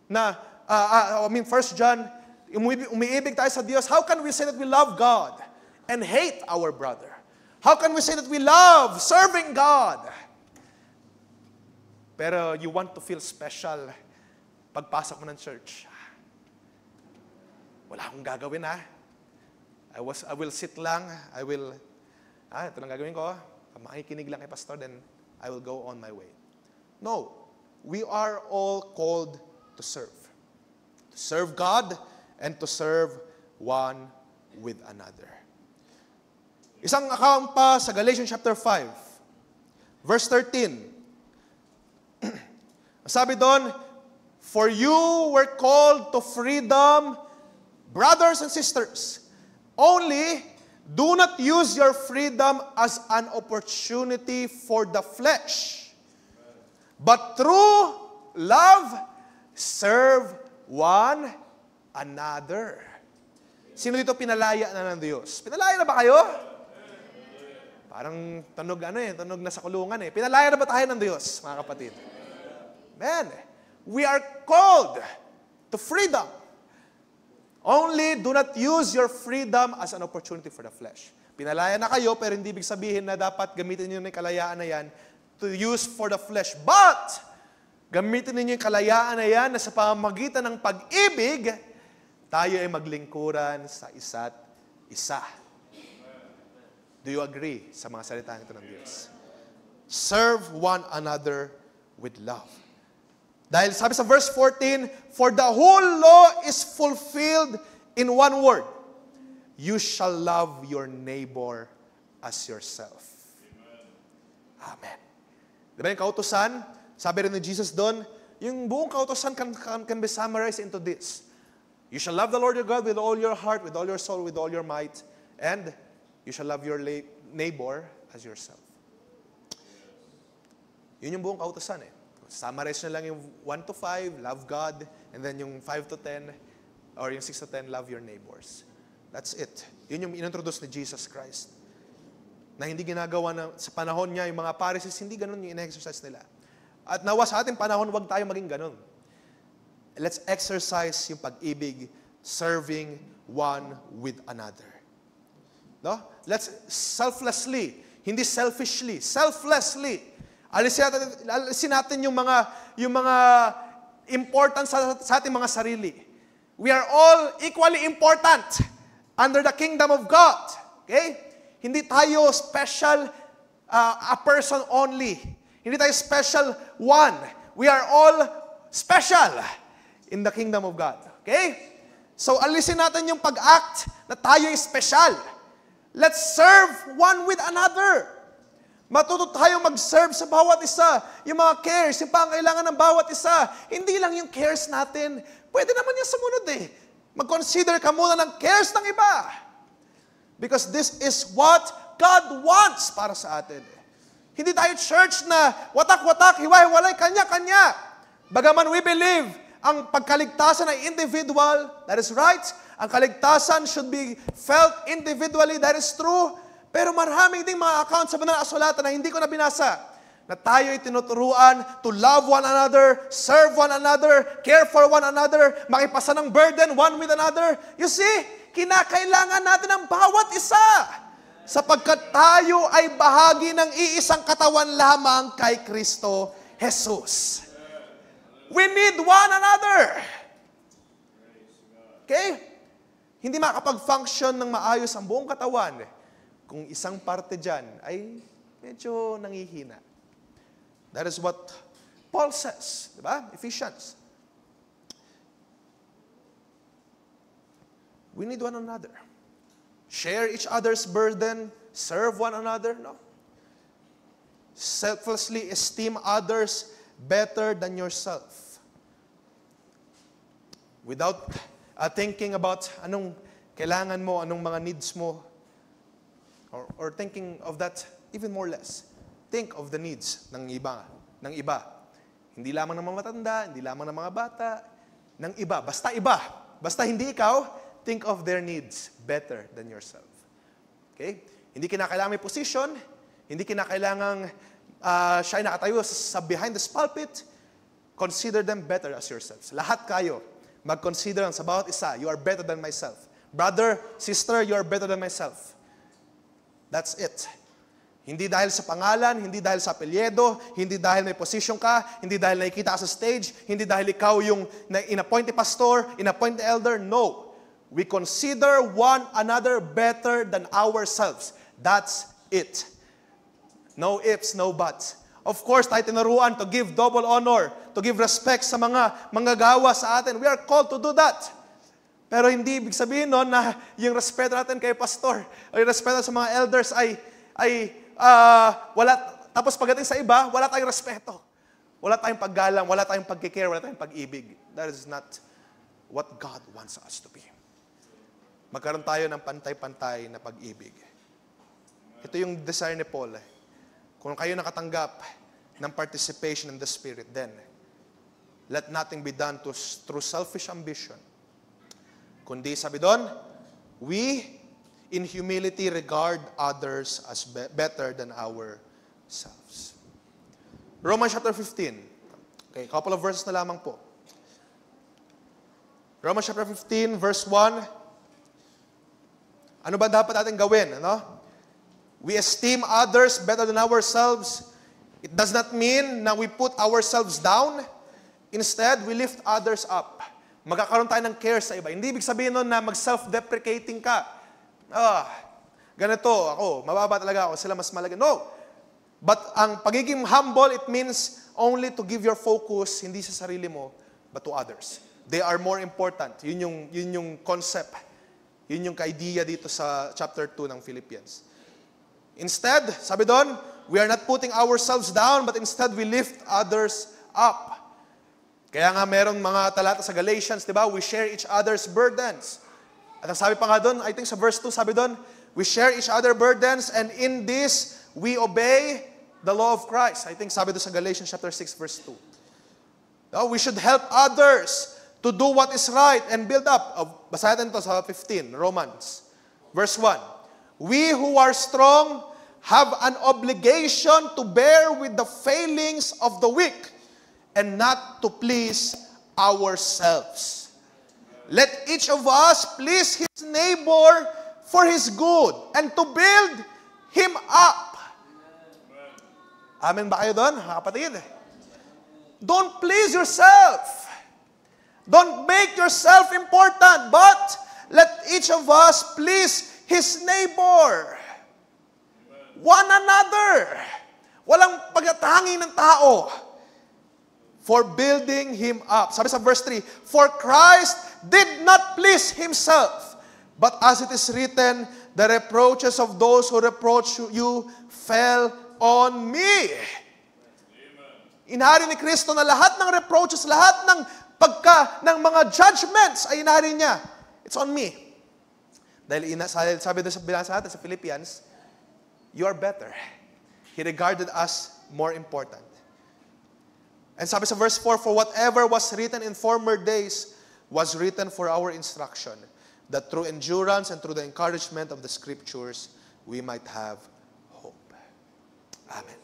na, 1 John, umiibig tayo sa Diyos. How can we say that we love God and hate our brother? How can we say that we love serving God? Pero you want to feel special pagpasok mo ng church. Wala akong gagawin, ha? I will sit lang, ito lang gagawin ko, makikinig lang kay pastor, then I will go on my way. No, we are all called to serve. To serve God and to serve one with another. Isang account pa sa Galatians chapter 5, verse 13. Sabi doon, for you were called to freedom, brothers and sisters. Only, do not use your freedom as an opportunity for the flesh. But through love, serve one another. Sino dito pinalaya na ng Diyos? Pinalaya na ba kayo? Parang tunog na sa kulungan eh. Pinalaya na ba tayo ng Diyos, mga kapatid? Man, we are called to freedom. Only do not use your freedom as an opportunity for the flesh. Pinalaya na kayo, pero hindi ibig sabihin na dapat gamitin niyo yung kalayaan na yan to use for the flesh. But, gamitin niyo yung kalayaan na yan na sa pamamagitan ng pag-ibig, tayo ay maglingkuran sa isa't isa. Do you agree sa mga salita nito ng Diyos? Serve one another with love. Dahil sabi sa verse 14, for the whole law is fulfilled in one word. You shall love your neighbor as yourself. Amen. Diba yung kautusan? Sabi rin ni Jesus doon, yung buong kautusan can be summarized into this. You shall love the Lord your God with all your heart, with all your soul, with all your might, and you shall love your neighbor as yourself. Yun yung buong kautusan eh. Summarize na lang yung 1 to 5, love God, and then yung 5 to 10, or yung 6 to 10, love your neighbors. That's it. Yun yung inintroduce ni Jesus Christ. Na hindi ginagawa sa panahon niya, yung mga Pharisees, hindi ganun yung in-exercise nila. At nawa sa ating panahon, wag tayo maging ganun. Let's exercise yung pag-ibig, serving one with another. No? Let's selflessly, hindi selfishly, selflessly, alisin natin yung mga important sa ating mga sarili. We are all equally important under the kingdom of God. Okay? Hindi tayo special, a person only. Hindi tayo special one. We are all special in the kingdom of God. Okay? So, alisin natin yung pag-act na tayo ay special. Let's serve one with another. Matuto tayong mag-serve sa bawat isa. Yung mga cares, yung pangailangan ng bawat isa. Hindi lang yung cares natin. Pwede naman yung sumunod eh. Mag-consider ka muna ng cares ng iba. Because this is what God wants para sa atin. Hindi tayo church na watak-watak, hiwa-hiwalay, kanya-kanya. Bagaman we believe, ang pagkaligtasan ay individual, that is right. Ang kaligtasan should be felt individually, that is true. Pero maraming ding mga accounts sa banal na kasulatan na hindi ko na binasa, na tayo ay tinuturuan to love one another, serve one another, care for one another, makipasa ng burden one with another. You see, kinakailangan natin ang bawat isa, sapagkat tayo ay bahagi ng iisang katawan lamang kay Kristo Jesus. We need one another. Okay? Hindi makapag-function ng maayos ang buong katawan kung isang parte dyan ay medyo nangihina. That is what Paul says, di ba? Ephesians. We need one another. Share each other's burden, serve one another, no? Selflessly esteem others better than yourself. Without thinking about anong kailangan mo, anong mga needs mo, or thinking of that even more less. Think of the needs ng iba. Hindi lamang ng mga matanda, hindi lamang ng mga bata, ng iba. Basta iba. Basta hindi ikaw, think of their needs better than yourself. Okay? Hindi kinakailangan may position, hindi kinakailangan siya ay nakatayo sa behind this pulpit. Consider them better as yourselves. Lahat kayo, mag-consider sa bawat isa, you are better than myself. Brother, sister, you are better than myself. That's it. Hindi dahil sa pangalan, hindi dahil sa apelyedo, hindi dahil may position ka, hindi dahil nakikita ka sa stage, hindi dahil ikaw yung in-appoint ni pastor, in-appoint ni elder. No. We consider one another better than ourselves. That's it. No ifs, no buts. Of course, tayo tinuruan to give double honor, to give respect sa mga manggagawa sa atin. We are called to do that. Pero hindi ibig sabihin nun na yung respeto natin kay pastor, o yung respeto sa mga elders ay wala. Tapos pagdating sa iba, wala tayong respeto. Wala tayong paggalang, wala tayong pagkikare, wala tayong pag-ibig. That is not what God wants us to be. Magkaroon tayo ng pantay-pantay na pag-ibig. Ito yung desire ni Paul. Kung kayo nakatanggap ng participation in the Spirit, then let nothing be done through selfish ambition. Kundi sabi doon, we in humility regard others as better than ourselves. Romans chapter 15. Okay, couple of verses na lamang po. Romans chapter 15, verse 1. Ano ba dapat natin gawin? Ano? We esteem others better than ourselves. It does not mean na we put ourselves down. Instead, we lift others up. Magkakaroon tayo ng care sa iba. Hindi ibig sabihin nun na mag-self-deprecating ka. Ganito, ako, mababa talaga ako, sila mas malaki. No. But ang pagiging humble, it means only to give your focus, hindi sa sarili mo, but to others. They are more important. Yun yung concept. Yun yung ka-idea dito sa chapter 2 ng Philippians. Instead, sabi doon, we are not putting ourselves down, but instead we lift others up. Kaya nga merong mga talata sa Galatians, di ba? We share each other's burdens. At ang sabi pa nga doon, I think sa verse 2, sabi doon, we share each other's burdens, and in this, we obey the law of Christ. I think sabi doon sa Galatians chapter 6, verse 2. No, we should help others to do what is right and build up. Basahin natin ito sa 15, Romans. Verse 1. We who are strong have an obligation to bear with the failings of the weak and not to please ourselves. Let each of us please his neighbor for his good and to build him up. Amen ba kayo doon, kapatid? Don't please yourself. Don't make yourself important, but let each of us please his neighbor. One another. Walang pagtatangi ng tao. For building him up. Sabi sa verse 3, for Christ did not please himself, but as it is written, the reproaches of those who reproach you fell on me. Inari ni Kristo na lahat ng reproaches, lahat ng ng mga judgments ay inari niya. It's on me. Dahil sabi doon sa binasa natin sa Philippians, you are better. He regarded us more important. And sabi sa verse 4, for whatever was written in former days was written for our instruction, that through endurance and through the encouragement of the Scriptures, we might have hope. Amen.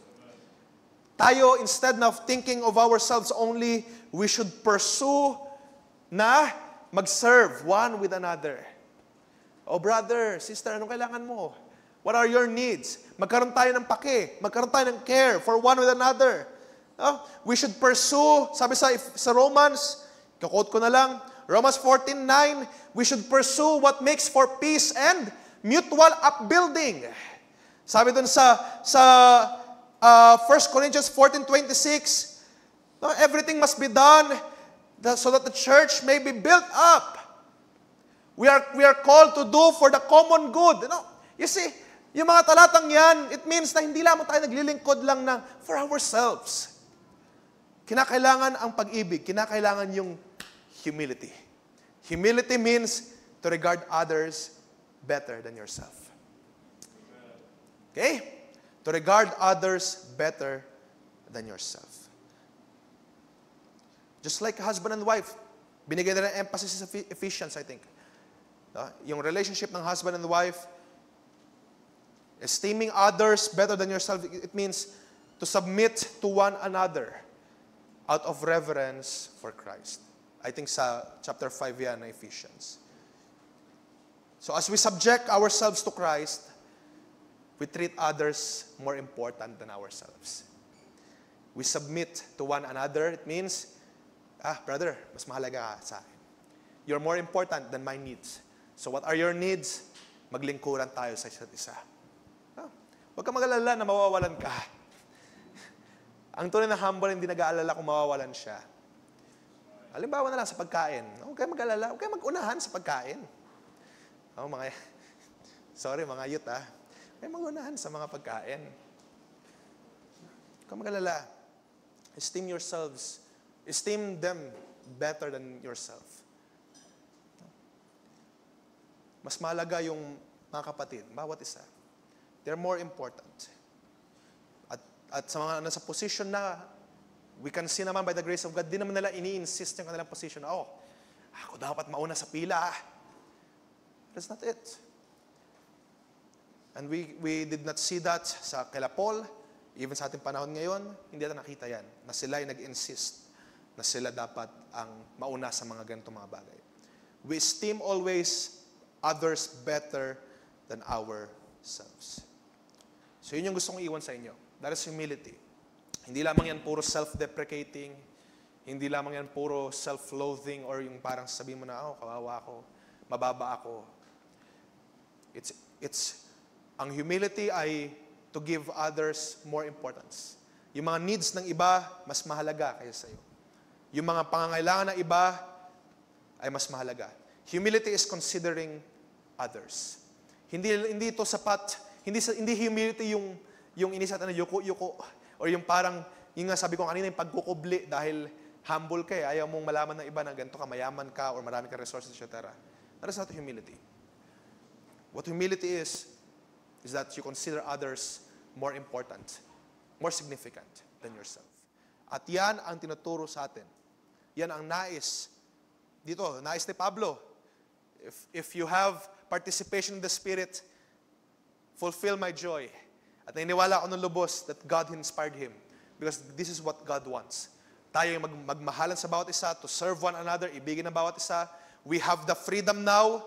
Tayo, instead of thinking of ourselves only, we should pursue na mag-serve one with another. Oh brother, sister, anong kailangan mo? What are your needs? Magkaroon tayo ng pake, magkaroon tayo ng care for one with another. We should pursue, sabi sa Romans, kakot ko na lang, Romans 14:9, we should pursue what makes for peace and mutual upbuilding. Sabi dun sa 1 Corinthians 14:26, everything must be done so that the church may be built up. We are called to do for the common good. You see, yung mga talatang yan, it means na hindi lamang tayo naglilingkod lang na for ourselves. Kinakailangan ang pag-ibig, kinakailangan yung humility. Humility means to regard others better than yourself. Okay? To regard others better than yourself. Just like husband and wife, binigyan nila ng emphasis sa Ephesians, I think. Yung relationship ng husband and wife, esteeming others better than yourself, it means to submit to one another out of reverence for Christ. I think sa chapter 5 yan na Ephesians. So as we subject ourselves to Christ, we treat others more important than ourselves. We submit to one another. It means, brother, mas mahalaga ka sa akin. You're more important than my needs. So what are your needs? Maglingkuran tayo sa isa't isa. Huwag ka mag-alala na mawawalan ka. Ang tunay na humble, hindi nag-aalala kung mawawalan siya. Halimbawa na lang sa pagkain. Huwag kayo mag-alala. Huwag kayo mag-unahan sa pagkain. Sorry, mga youth, Huwag kayo mag-unahan sa mga pagkain. Huwag kayo mag-alala. Esteem yourselves. Esteem them better than yourself. Mas mahalaga yung mga kapatid, bawat isa. They're more important. At sa mga nasa position na, we can see naman by the grace of God, di naman nila ini-insist yung kanilang position. Ako dapat mauna sa pila. That's not it. And we did not see that sa kila Paul, even sa ating panahon ngayon, hindi natin nakita yan, na sila ay nag-insist na sila dapat ang mauna sa mga ganitong mga bagay. We esteem always others better than ourselves. So yun yung gusto kong iwan sa inyo. That is humility. Hindi lamang yan puro self-deprecating, hindi lamang yan puro self-loathing or yung parang sabihin mo na, kawawa ako, mababa ako. Ang humility ay to give others more importance. Yung mga needs ng iba, mas mahalaga kaysa sa'yo. Yung mga pangangailangan ng iba, ay mas mahalaga. Humility is considering others. Hindi ito sapat, hindi humility yung inisat na yuko-yuko, or yung parang, yung nga sabi ko kanina, yung pagkukubli dahil humble ka, ayaw mong malaman ng iba na ganito ka, mayaman ka, or marami ka resources, etc. That is not humility. What humility is that you consider others more important, more significant than yourself. At yan ang tinuturo sa atin. Yan ang nais ni Pablo. If you have participation in the Spirit, fulfill my joy. At naniniwala ako ng lubos that God inspired him. Because this is what God wants. Tayo yung magmahalan sa bawat isa, to serve one another, ibigin ang bawat isa. We have the freedom now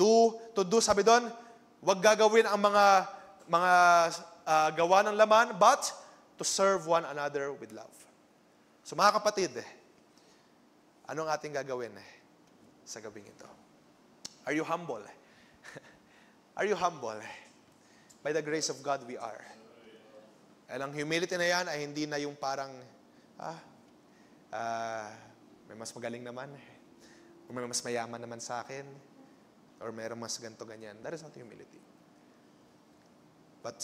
to do, sabi doon, wag gagawin ang mga gawa ng laman, but to serve one another with love. So mga kapatid, anong ating gagawin sa gabing ito? Are you humble? Are you humble? By the grace of God, we are. And ang humility na yan ay hindi na yung parang, may mas magaling naman, or may mas mayaman naman sa akin, or mayroong mas ganito, ganyan. That is not humility. But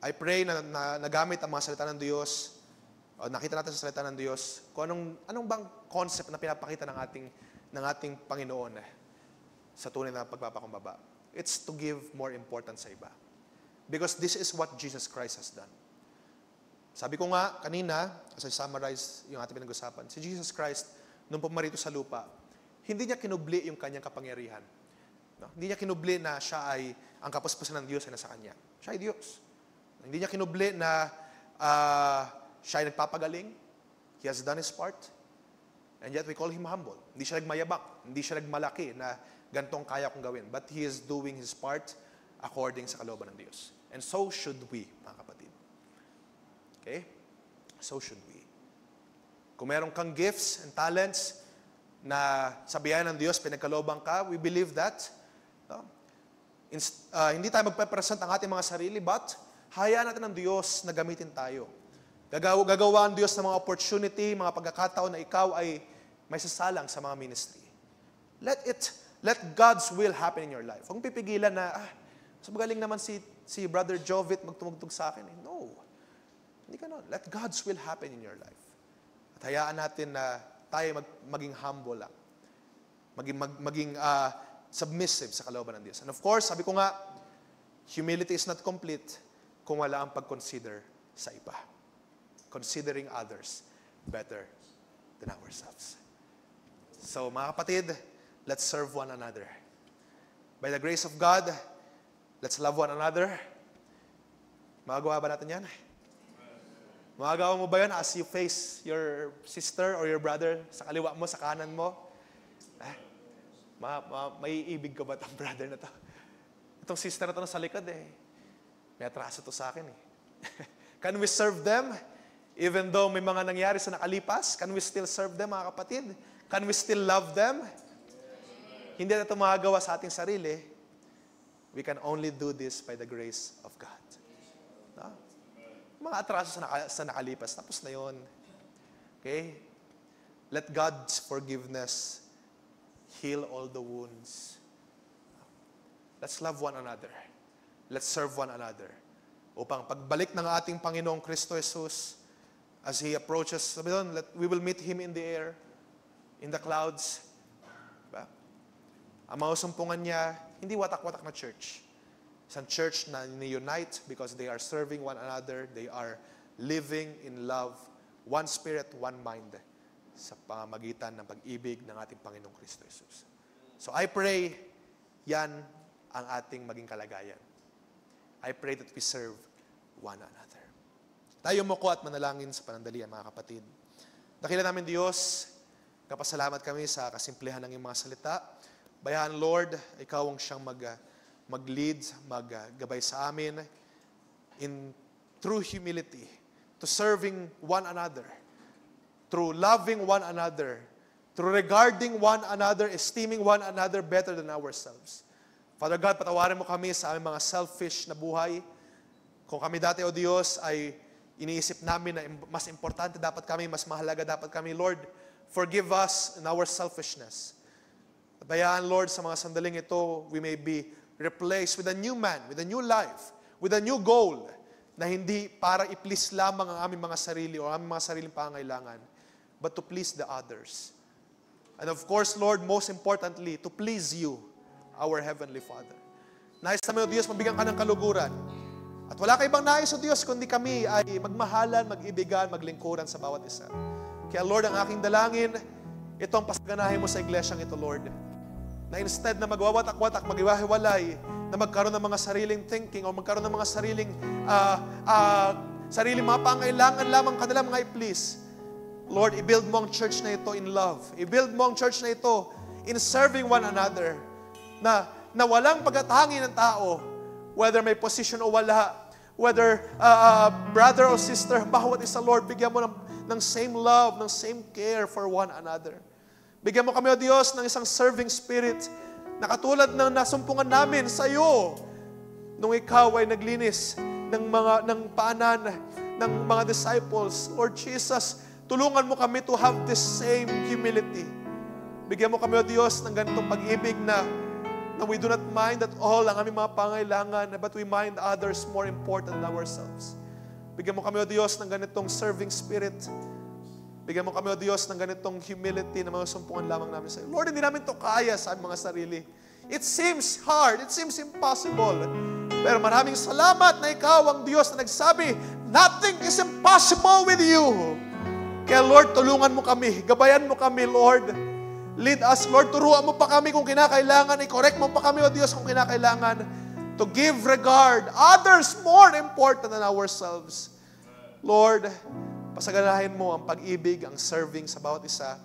I pray na nagamit ang mga salita ng Diyos, o nakita natin sa salita ng Diyos, kung anong bang concept na pinapakita ng ating Panginoon sa tunay na pagpapakumbaba. It's to give more importance sa iba. Because this is what Jesus Christ has done. Sabi ko nga kanina, as I summarize yung ating pinag-usapan, si Jesus Christ, nung pumarito sa lupa, hindi niya kinubli yung kanyang kapangyarihan. No? Hindi niya kinubli na siya ay, ang kapuspusan ng Diyos ay nasa kanya. Siya ay Diyos. Hindi niya kinubli na siya ay nagpapagaling. He has done his part. And yet we call him humble. Hindi siya nagmayabak. Hindi siya nagmalaki na gantong kaya kong gawin. But he is doing his part according sa kalooban ng Diyos. And so should we, mga kapatid. Okay? So should we. Kung meron kang gifts and talents na sabihan ng Diyos, pinagkalooban ka, we believe that. Hindi tayo magpe-present ang ating mga sarili, but hayaan natin ng Diyos na gamitin tayo. Gagawa ang Diyos ng mga opportunity, mga pagkakataon na ikaw ay may sasalang sa mga ministry. Let God's will happen in your life. Huwag pipigilan na, mas magaling naman si Brother Jovit magtumugtog sa akin. No. Hindi ka nun. Let God's will happen in your life. At hayaan natin na tayo maging humble lang. Maging submissive sa kalooban ng Diyos. And of course, sabi ko nga, humility is not complete kung wala ang pag-consider sa iba. Considering others better than ourselves. So, mga kapatid, let's serve one another. By the grace of God, let's love one another. Magagawa ba natin yan? Magagawa mo ba yan as you face your sister or your brother sa kaliwa mo, sa kanan mo? May ibig ka ba itong brother na to? Itong sister na to sa likod may atraso to sa akin Can we serve them? Even though may mga nangyari sa nakalipas, can we still serve them, mga kapatid? Can we still love them? Hindi natin magagawa sa ating sarili. We can only do this by the grace of God. No? Mga atraso sa nakalipas, tapos na yun. Okay? Let God's forgiveness heal all the wounds. Let's love one another. Let's serve one another. Upang pagbalik ng ating Panginoong Kristo Jesus, as He approaches, sabi doon, we will meet Him in the air, in the clouds. Diba? Ang mga sumpungan niya, hindi watak-watak na church. Isang church na ni-unite because they are serving one another, they are living in love, one spirit, one mind, sa pamamagitan ng pag-ibig ng ating Panginoong Kristo Jesus. So I pray, yan ang ating maging kalagayan. I pray that we serve one another. Tayo mo ko at manalangin sa panandalian, mga kapatid. Dakila namin Diyos, kapasalamat kami sa kasimplihan ng iyong mga salita. Bayahan Lord, Ikaw ang siyang mag-lead, maggabay sa amin in true humility, to serving one another, through loving one another, through regarding one another, esteeming one another better than ourselves. Father God, patawarin mo kami sa aming mga selfish na buhay. Kung kami dati, O Diyos, ay iniisip namin na mas importante dapat kami, mas mahalaga dapat kami, Lord, forgive us in our selfishness. Bayaan, Lord, sa mga sandaling ito, we may be replaced with a new man, with a new life, with a new goal, na hindi para i-please lamang ang aming mga sarili o aming mga sariling pangailangan, but to please the others. And of course, Lord, most importantly, to please You, our Heavenly Father. Nais namin, O Diyos, mabigyan ka ng kaluguran. At wala ka ibang nais, O Diyos, kundi kami ay magmahalan, mag-ibigan, maglingkuran sa bawat isa. Kaya, Lord, ang aking dalangin, ito ang pasaganahin mo sa iglesyang ito, Lord. Na instead na magwawatak-watak, magiwahiwalay, na magkaroon ng mga sariling thinking o magkaroon ng mga sariling mga pangailangan lamang kanila mga i-please. Lord, i-build mo ang church na ito in love. I-build mo ang church na ito in serving one another. Na walang pagkatangi ng tao, whether may position o wala, whether brother or sister, bawat isa, Lord, bigyan mo ng same love, ng same care for one another. Bigyan mo kami, O Diyos, ng isang serving spirit na katulad ng nasumpungan namin sa iyo nung Ikaw ay naglinis ng paanan ng mga disciples. Lord Jesus, tulungan mo kami to have this same humility. Bigyan mo kami, O Diyos, ng ganitong pag-ibig na we do not mind at all ang aming mga pangailangan, but we mind others more important than ourselves. Bigyan mo kami, O Diyos, ng ganitong serving spirit. Bigyan mo kami, O Diyos, ng ganitong humility na mga sumpungan lamang namin sa iyo. Lord, hindi namin to kaya sa aming mga sarili. It seems hard. It seems impossible. Pero maraming salamat na Ikaw ang Diyos na nagsabi, nothing is impossible with You. Kaya Lord, tulungan mo kami. Gabayan mo kami, Lord. Lead us, Lord. Turuan mo pa kami kung kinakailangan. I-correct mo pa kami, O Diyos, kung kinakailangan. To give regard. Others more important than ourselves. Lord, pasaganahin mo ang pag-ibig, ang serving sa bawat isa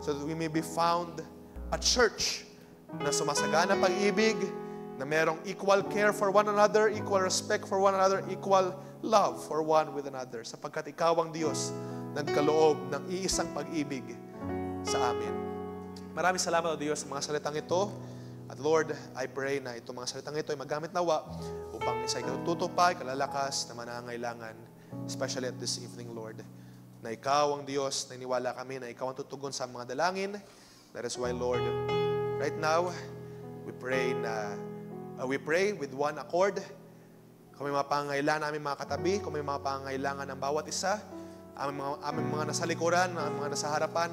so that we may be found a church na sumasagana pag-ibig, na merong equal care for one another, equal respect for one another, equal love for one with another. Sapagkat Ikaw ang Diyos nagkaloob ng iisang pag-ibig sa amin. Maraming salamat, O Diyos, sa mga salitang ito. At Lord, I pray na itong mga salitang ito ay magamit nawa upang isa ikaw tutupay, kalalakas na manangailangan, especially at this evening, Lord, na Ikaw ang Diyos, na iniwala kami na Ikaw ang tutugon sa mga dalangin. That is why, Lord, right now, we pray with one accord. Kung may mga pangailangan namin mga katabi, kung may mga pangailangan ng bawat isa, aming mga nasa likuran, ang mga nasa harapan,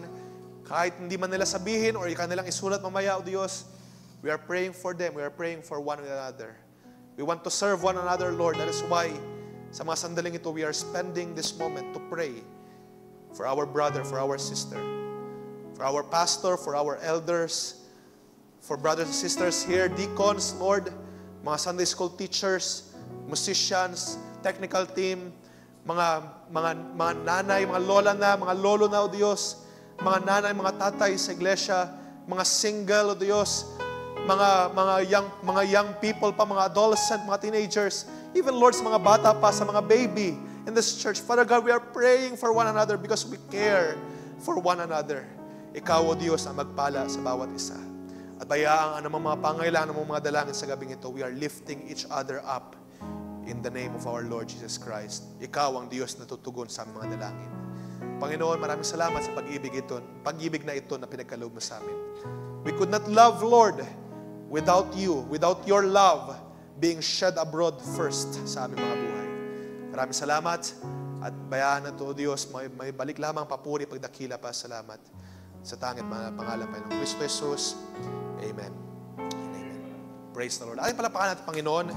kahit hindi man nila sabihin or kanilang isulat mamaya, O Diyos, we are praying for them. We are praying for one another. We want to serve one another, Lord. That is why sa mga sandaling ito, we are spending this moment to pray for our brother, for our sister, for our pastor, for our elders, for brothers and sisters here, deacons, Lord, mga Sunday school teachers, musicians, technical team, mga nanay, mga lola na, mga lolo na, O Diyos, mga nanay, mga tatay sa iglesia, mga single, O Diyos, mga young people pa, mga adolescent, mga teenagers, even, Lord, sa mga bata pa, sa mga baby in this church. Father God, we are praying for one another because we care for one another. Ikaw, O Diyos, ang magpala sa bawat isa. At bayaang anumang mga pangailangan, anumang mga dalangin sa gabing ito, we are lifting each other up in the name of our Lord Jesus Christ. Ikaw ang Diyos na tutugon sa aming mga dalangin. Panginoon, maraming salamat sa pag-ibig na ito na pinagkaloob mo sa amin. We could not love, Lord, without you, without your love being shed abroad first sa aming mga buhay. Maraming salamat at bayaan na ito, Diyos, may balik lamang papuri, pagdakila pa, salamat sa tangit pangalan pa ng Kristo Jesus. Amen. Amen. Praise the Lord. Ating palapakan natin, Panginoon.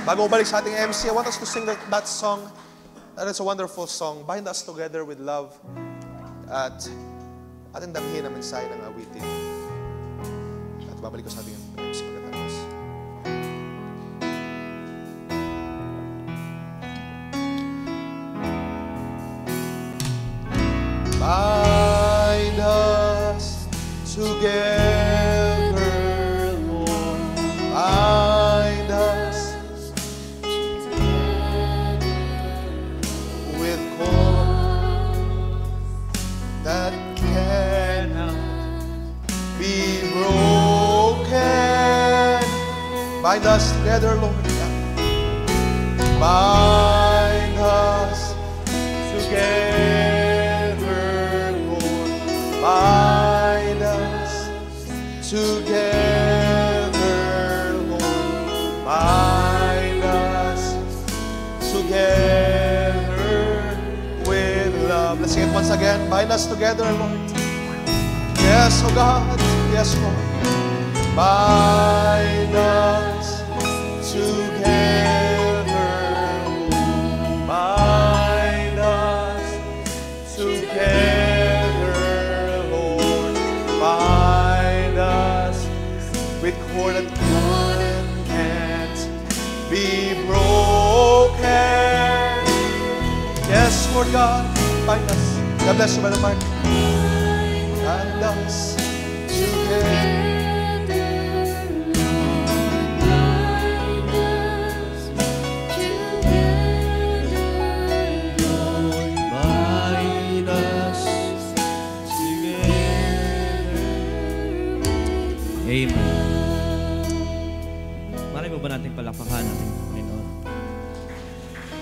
Bago balik sa ating MC, I want us to sing that song. That is a wonderful song. Bind us together with love. At ating damhin ang mensahe ng awitin. At babalik ko sa ating MC pagkatapos. Bind us together, Lord. Bind us with cords that cannot be broken. Bind us together, Lord. Bind us together, Lord. Bind us together, Lord. Bind us together with love. Let's sing it once again. Bind us together, Lord. Yes, oh God. Yes, Lord. Bind us together, Lord. Bind us together, Lord. Bind us with cord that can't be broken. Yes, Lord God, bind us. God bless you, Brother Mark. Bind us together. Amen. Marami po ba nating palakpakan natin, Panginoon?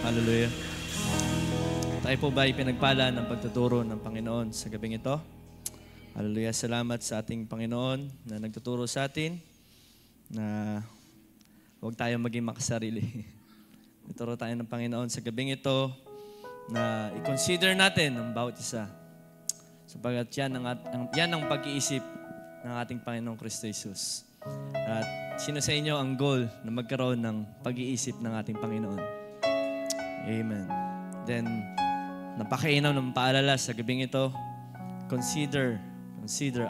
Hallelujah. Tayo po ba ipinagpala ng pagtuturo ng Panginoon sa gabing ito? Hallelujah. Salamat sa ating Panginoon na nagtuturo sa atin na huwag tayong maging makasarili. Nagtuturo tayo ng Panginoon sa gabing ito na i-consider natin ang bawat isa. Sapagat yan ang pag-iisip ng ating Panginoong Kristo Jesus. At sino sa inyo ang goal na magkaroon ng pag-iisip ng ating Panginoon? Amen. Then, napakainaw ng paalala sa gabing ito, consider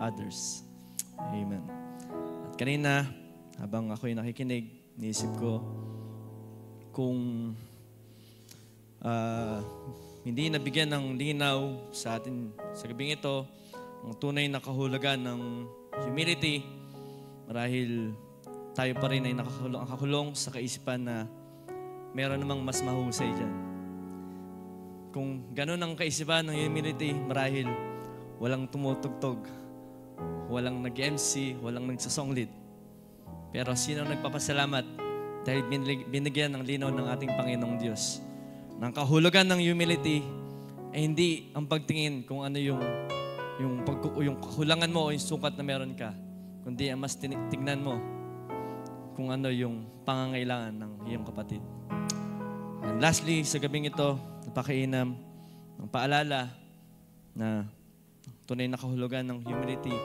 others. Amen. At kanina, habang ako'y nakikinig, niisip ko, kung hindi nabigyan ng linaw sa atin sa gabing ito, ang tunay na kahulugan ng humility, marahil tayo pa rin ay nakakulong sa kaisipan na meron namang mas mahusay dyan. Kung ganun ang kaisipan ng humility, marahil walang tumutugtog, walang nag-MC, walang nagsasonglit. Pero sino nagpapasalamat dahil binigyan ng linaw ng ating Panginoong Diyos? Ng kahulugan ng humility ay hindi ang pagtingin kung ano yung kakulangan mo o yung sukat na meron ka, kundi ang mas tignan mo kung ano yung pangangailangan ng iyong kapatid. And lastly, sa gabing ito, napakainam ng paalala na tunay na kahulugan ng humility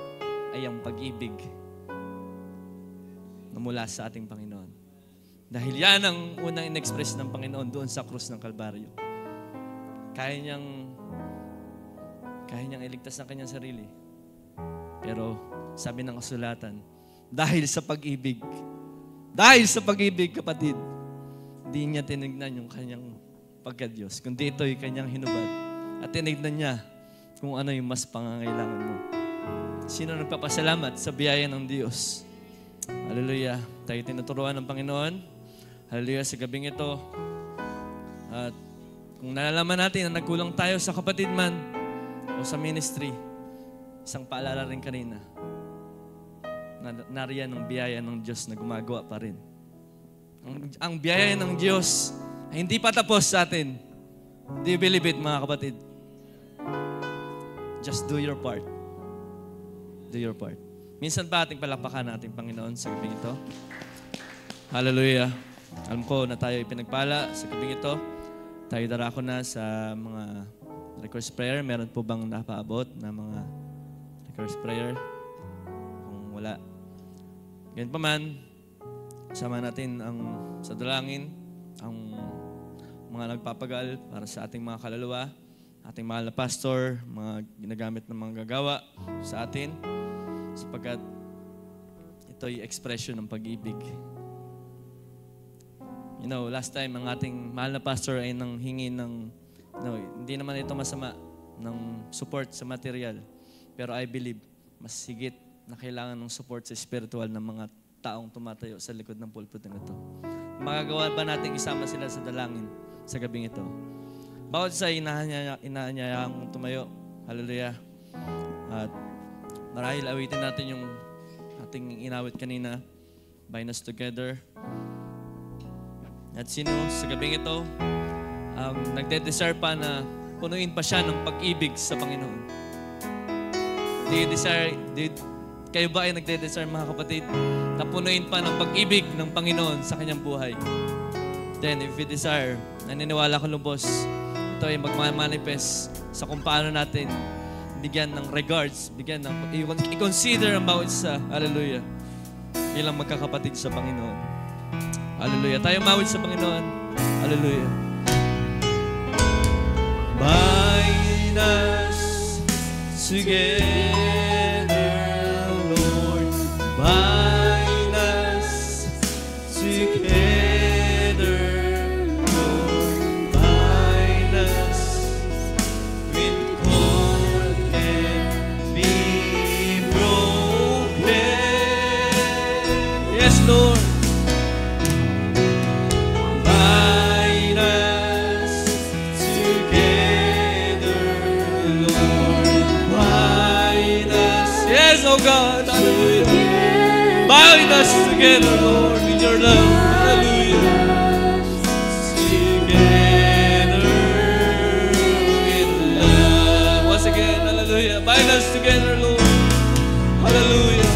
ay ang pag-ibig na mula sa ating Panginoon. Dahil yan ang unang in-express ng Panginoon doon sa krus ng Kalbaryo. Kaya niyang iligtas ng kanyang sarili. Pero sabi ng kasulatan, dahil sa pag-ibig, kapatid, hindi niya tinignan yung kanyang pagka-Diyos, kundi ito'y kanyang hinubad. At tinignan niya kung ano yung mas pangangailangan mo. Sino nagpapasalamat sa biyaya ng Diyos? Hallelujah. Tayo tinuturuan ng Panginoon. Hallelujah sa gabing ito. At kung nalalaman natin na nagkulang tayo sa kapatid man o sa ministry, isang paalala rin kanina. nariyan ang biyaya ng Diyos na gumagawa pa rin. Ang biyaya ng Diyos ay hindi pa tapos sa atin. Do you believe it, mga kapatid? Just do your part. Do your part. Minsan pa ating palakpakan ang ating Panginoon sa gabing ito. Hallelujah. Alam ko na tayo ipinagpala sa gabing ito. Tayo darako na sa mga request prayer. Meron po bang napaabot na mga request prayer? Kung wala. Ganyan pa man, sama natin sa dalangin ang mga nagpapagal para sa ating mga kaluluwa, ating mahal na pastor, mga ginagamit ng mga gagawa sa atin, sapagkat ito'y expression ng pag-ibig. You know, last time ang ating mahal na pastor ay nanghingi ng, hindi naman ito masama, ng support sa material. Pero I believe, mas higit na kailangan ng support sa spiritual ng mga taong tumatayo sa likod ng pulpit na ito. Magagawa ba natin isama sila sa dalangin sa gabing ito? Bawat isa inaanyayang tumayo. Hallelujah. At marahil awitin natin yung ating inawit kanina, Bind Us Together. At sino sa gabing ito nagde-desire pa na punuin pa siya ng pag-ibig sa Panginoon? Kayo ba ay nagde-desire, mga kapatid, na punuin pa ng pag-ibig ng Panginoon sa kanyang buhay? Then, if you desire, naniniwala ko lubos, ito ay magmamanifest sa kung paano natin bigyan ng regards, bigyan ng, i-consider ang bawat isa, hallelujah, bilang magkakapatid sa Panginoon. Hallelujah. Tayo mawid sa Panginoon. Hallelujah. Bind us together, Lord. Bind us together, Lord. Bind us with cord can be broken. Yes, Lord. Oh God, hallelujah. Bind us together, Lord, in your love. Hallelujah. Together in love. Once again, hallelujah. Bind us together, Lord. Hallelujah.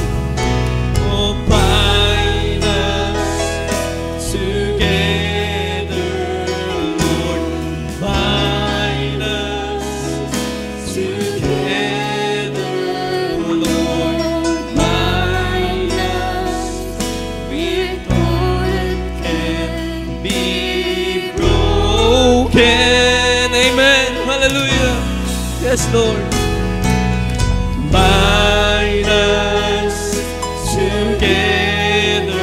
Oh, bind us together, Lord. Bind us together. Amen. Hallelujah. Yes, Lord. Bind us together.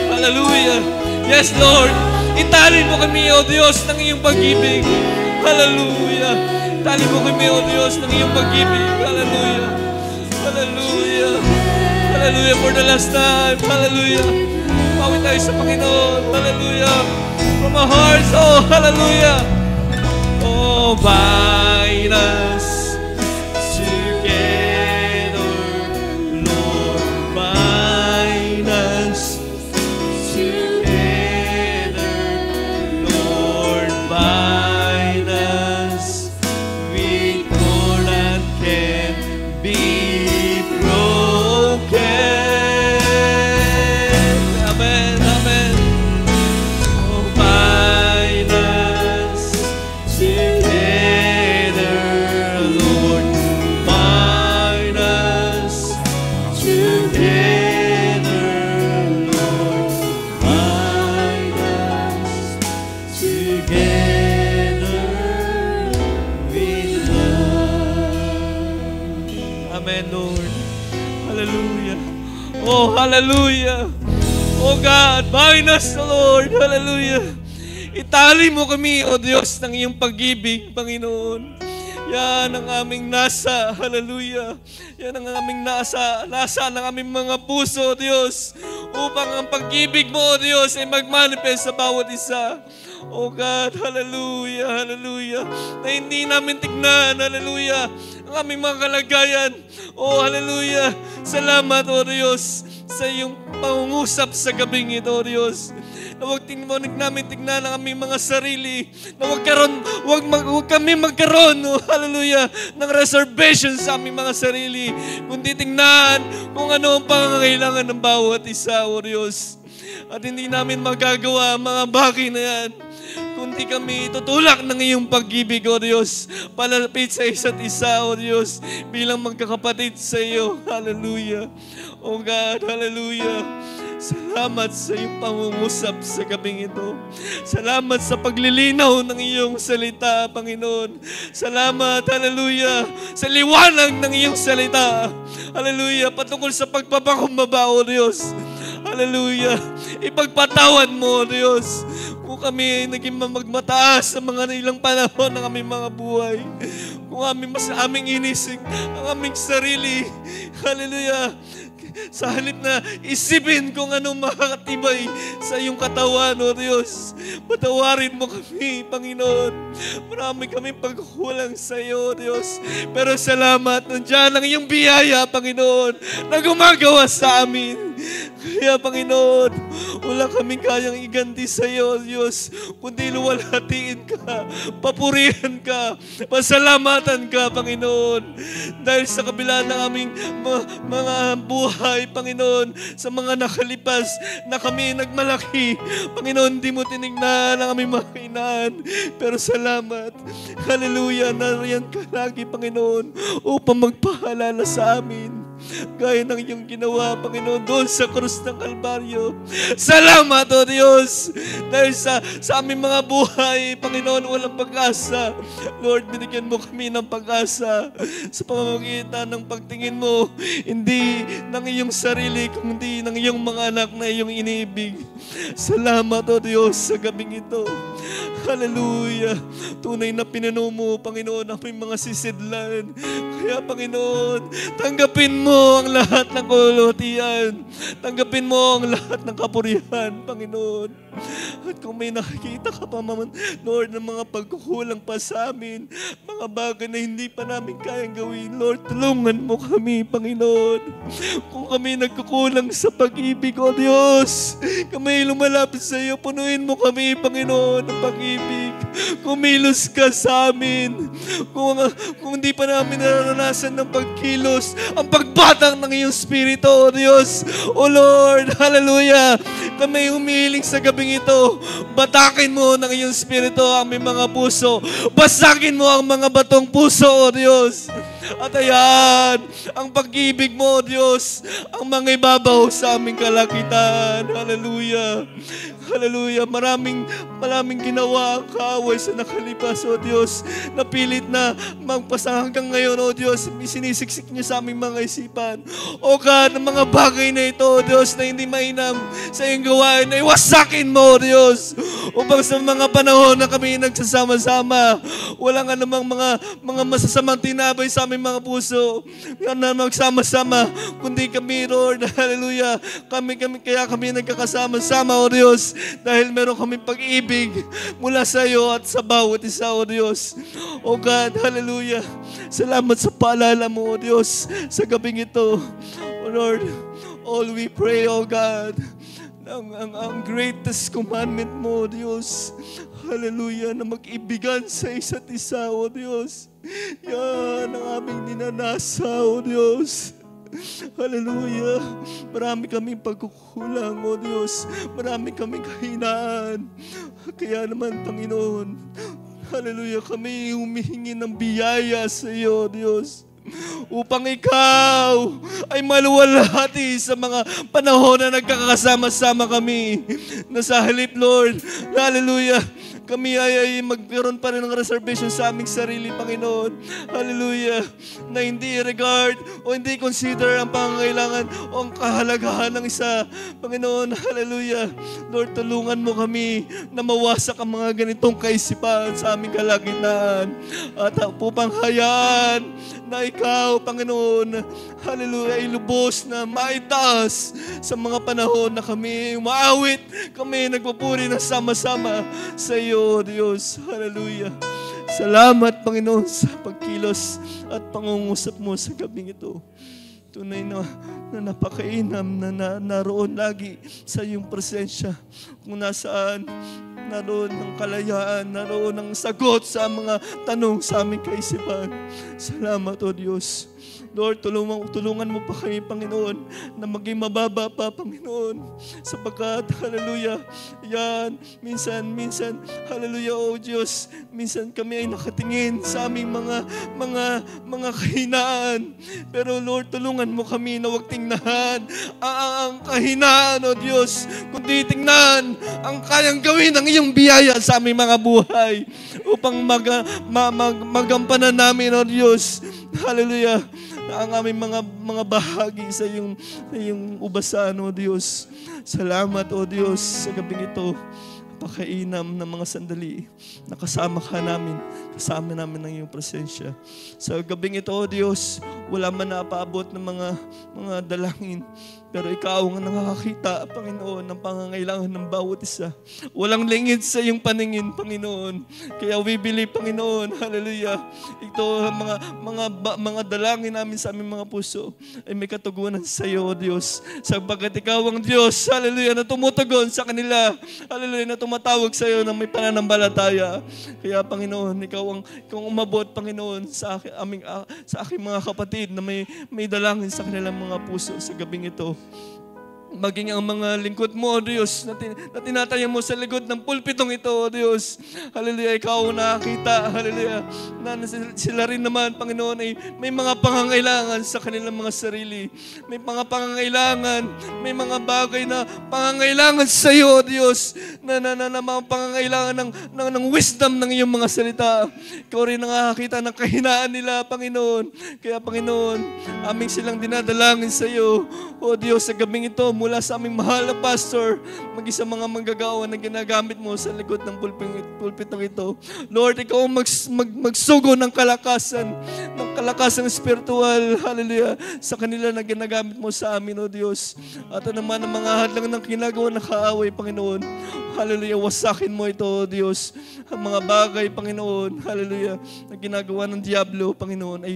Hallelujah. Yes, Lord. Itali mo kami, O Diyos, ng iyong pag-ibig. Hallelujah. Itali mo kami, O Diyos, ng iyong pag-ibig. Hallelujah. Hallelujah. Hallelujah for the last time. Hallelujah. Pawin tayo sa Panginoon. Hallelujah. From our hearts. Oh, hallelujah. Oh, bind us together, Lord. Bind us together, Lord. Bind us with cord that can be broken. Amen, amen. Oh, bind us together, Lord. Bind us together, Lord. Bind us together with love. Amen, Lord. Hallelujah. Oh, hallelujah. Oh God, bind us, Lord. Hallelujah. Itali mo kami, O Diyos, ng iyong pag-ibig, Panginoon. Yan ang aming nasa, hallelujah. Yan ang aming nasa ng aming mga puso, O Diyos, upang ang pag-ibig mo, O Diyos, ay mag-manifest sa bawat isa. O God, hallelujah, hallelujah. Na hindi namin tignan, hallelujah, ang aming mga kalagayan. O hallelujah, salamat, O Diyos, sa iyong pangungusap sa gabing ito, O Diyos. Na huwag namin tignan ang aming mga sarili. Na huwag kami magkaroon, hallelujah, ng reservation sa aming mga sarili. Kundi tingnan kung ano ang pangangailangan ng bawat isa, O Diyos. At hindi namin magagawa ang mga bagay na yan kundi kami tutulak ng iyong pag-ibig, O Diyos. Palapit sa isa't isa, O Diyos, bilang magkakapatid sa iyo. Hallelujah. O God, hallelujah. Salamat sa iyong pangungusap sa gabing ito. Salamat sa paglilinaw ng iyong salita, Panginoon. Salamat, hallelujah, sa liwanag ng iyong salita. Hallelujah, patungkol sa pagpapakumbaba, O Diyos. Hallelujah. Ipagpatawad mo, O Diyos, kung kami ay naging magmataas sa mga ilang panahon ng aming mga buhay. Kung aming inising ang aming sarili. Hallelujah. Sa halip na isipin kung anong makakatibay sa iyong katawan, O Diyos. Patawarin mo kami, Panginoon. Marami kaming pagkukulang sa iyo, O Diyos. Pero salamat, nandiyan ang iyong biyaya, Panginoon, na gumagawa sa amin. Kaya, Panginoon, wala kaming kayang iganti sa iyo, O Diyos, kundi luwalhatiin ka, papurihan ka, pasalamatan ka, Panginoon. Dahil sa kabila ng aming mga buhay, Panginoon, sa mga nakalipas na kami nagmalaki, Panginoon, di mo tinignan ang aming mga hinaan. Pero salamat, hallelujah, nariyan ka lagi, Panginoon, upang magpaalala sa amin. Gaya ng iyong ginawa, Panginoon, doon sa krus ng Kalbaryo. Salamat, O Diyos, dahil sa aming mga buhay, Panginoon, walang pag-asa. Lord, binigyan mo kami ng pag-asa sa pamamagitan ng pagtingin mo, hindi ng iyong sarili, kundi ng iyong mga anak na iyong iniibig. Salamat, O Diyos, sa gabing ito. Hallelujah. Tunay na pinuno mo, Panginoon, ang aming mga sisidlan. Kaya, Panginoon, tanggapin mo ang lahat ng kalulutian. Tanggapin mo ang lahat ng kapurihan, Panginoon. At kung may nakikita ka pa, Lord, ng mga pagkukulang pa sa amin, mga bagay na hindi pa namin kayang gawin, Lord, tulungan mo kami, Panginoon. Kung kami nagkukulang sa pag-ibig, O Diyos, kami lumalapit sa iyo, punuin mo kami, Panginoon, ng pag-ibig. Kumilos ka sa amin. Kung hindi pa namin naranasan ng pagkilos, ang pagbatang ng iyong Espiritu, O Diyos. O Lord, hallelujah. Kami humihiling sa gabing ito. Batakin mo ng iyong Espiritu ang aming mga puso. Basagin mo ang mga batong puso, O Diyos. At ayan, ang pag-ibig mo, O Diyos, ang mga ibabaw sa aming kalakitan. Hallelujah. Hallelujah. Maraming ginawa ang kaaway sa nakalipas, O Diyos. Napilit na magpasa hanggang ngayon, O Diyos. Sinisiksik niyo sa aming mga isipan. O God, ang mga bagay na ito, O Diyos, na hindi mainam sa iyong gawain, na iwasakin mo, O Diyos. Upang sa mga panahon na kami nagsasama-sama, walang anumang mga masasamang tinabay sa aming mga puso na magsama-sama, kundi kami, Lord, hallelujah, kaya kami nagkakasama-sama, O Diyos, dahil meron kami pag-ibig mula sa iyo at sa bawat isa, O Diyos. O God, hallelujah, salamat sa paalala mo, O Diyos, sa gabing ito. O Lord, all we pray, O God, ang greatest commandment mo, O Diyos, hallelujah, na mag-ibigan sa isa't isa, O Diyos. Yan ang aming ninanasa, O Diyos. Hallelujah. Marami kaming pagkukulang, O Diyos. Marami kaming kahinaan. Kaya naman, Panginoon, hallelujah, kami humihingi ng biyaya sa iyo, O Diyos, upang ikaw ay maluwalhati sa mga panahon na nagkakasama-sama kami. Na sa halip, Lord, hallelujah, kami ay magkaroon pa rin ng reservation sa aming sarili, Panginoon. Hallelujah. Na hindi regard o hindi consider ang pangangailangan o ang kahalagahan ng isa. Panginoon, hallelujah. Lord, tulungan mo kami na mawasak ang mga ganitong kaisipan sa aming kalagitnaan. At upang hayaan na ikaw, Panginoon, hallelujah, ay lubos na maitaas sa mga panahon na kami umaawit, kami nagpupuri na sama-sama sa iyo, Diyos. Hallelujah. Salamat, Panginoon, sa pagkilos at pangungusap mo sa gabing ito. Tunay na napakainam na naroon lagi sa iyong presensya. Kung nasaan, naroon ang kalayaan, naroon ang sagot sa mga tanong sa aming kaisipan. Salamat, O Diyos. Lord, tulungan mo pa kami, Panginoon, na maging mababa pa, Panginoon. Sapagkat, hallelujah, yan, minsan, hallelujah, O Diyos, minsan kami ay nakatingin sa aming mga kahinaan. Pero Lord, tulungan mo kami na huwag tingnan ang kahinaan, O Diyos, kundi tingnan ang kayang gawin ng iyong biyaya sa aming mga buhay upang magampanan namin, O Diyos. Hallelujah. Ang aming mga bahagi sa iyong ubasan, O Diyos. Salamat, O Diyos, sa gabing ito. Napakainam ng mga sandali na kasama namin ng iyong presensya. Sa gabing ito, O Diyos, wala man napaabot ng mga dalangin. Pero ikaw ang nakakakita, Panginoon, ng pangangailangan ng bawat isa. Walang lingid sa iyong paningin, Panginoon. Kaya we believe, Panginoon, hallelujah. Ito, mga dalangin namin sa aming mga puso ay may katugunan sa iyo, O Diyos. Sapagkat ikaw ang Diyos, hallelujah, na tumutugon sa kanila. Hallelujah, na tumatawag sa iyo ng may pananampalataya. Kaya, Panginoon, ikaw ang umabot, Panginoon, sa aking mga kapatid na may dalangin sa kanilang mga puso sa gabing ito. Maging ang mga lingkod mo, O Diyos, na tinataya mo sa likod ng pulpitong ito, O Diyos. Hallelujah, ikaw nakakita, hallelujah, na sila rin naman, Panginoon, ay may mga pangangailangan sa kanilang mga sarili. May mga pangangailangan, may mga bagay na pangangailangan sa iyo, O Diyos, na mga pangangailangan ng wisdom ng iyong mga salita. Ikaw rin nakakita ng kahinaan nila, Panginoon. Kaya, Panginoon, aming silang dinadalangin sa iyo, O Diyos, sa gabing ito, mula sa aming mahal na pastor, mag-isa mga manggagawa na ginagamit mo sa likod ng pulpitong ito. Lord, ikaw ang magsugo ng kalakasan spiritual, hallelujah, sa kanila na ginagamit mo sa amin, O Diyos. At naman ang mga hadlang ng kinagawa na kaaway, Panginoon, hallelujah, wasakin mo ito, O Diyos. Ang mga bagay, Panginoon, hallelujah, na ginagawa ng Diablo, Panginoon,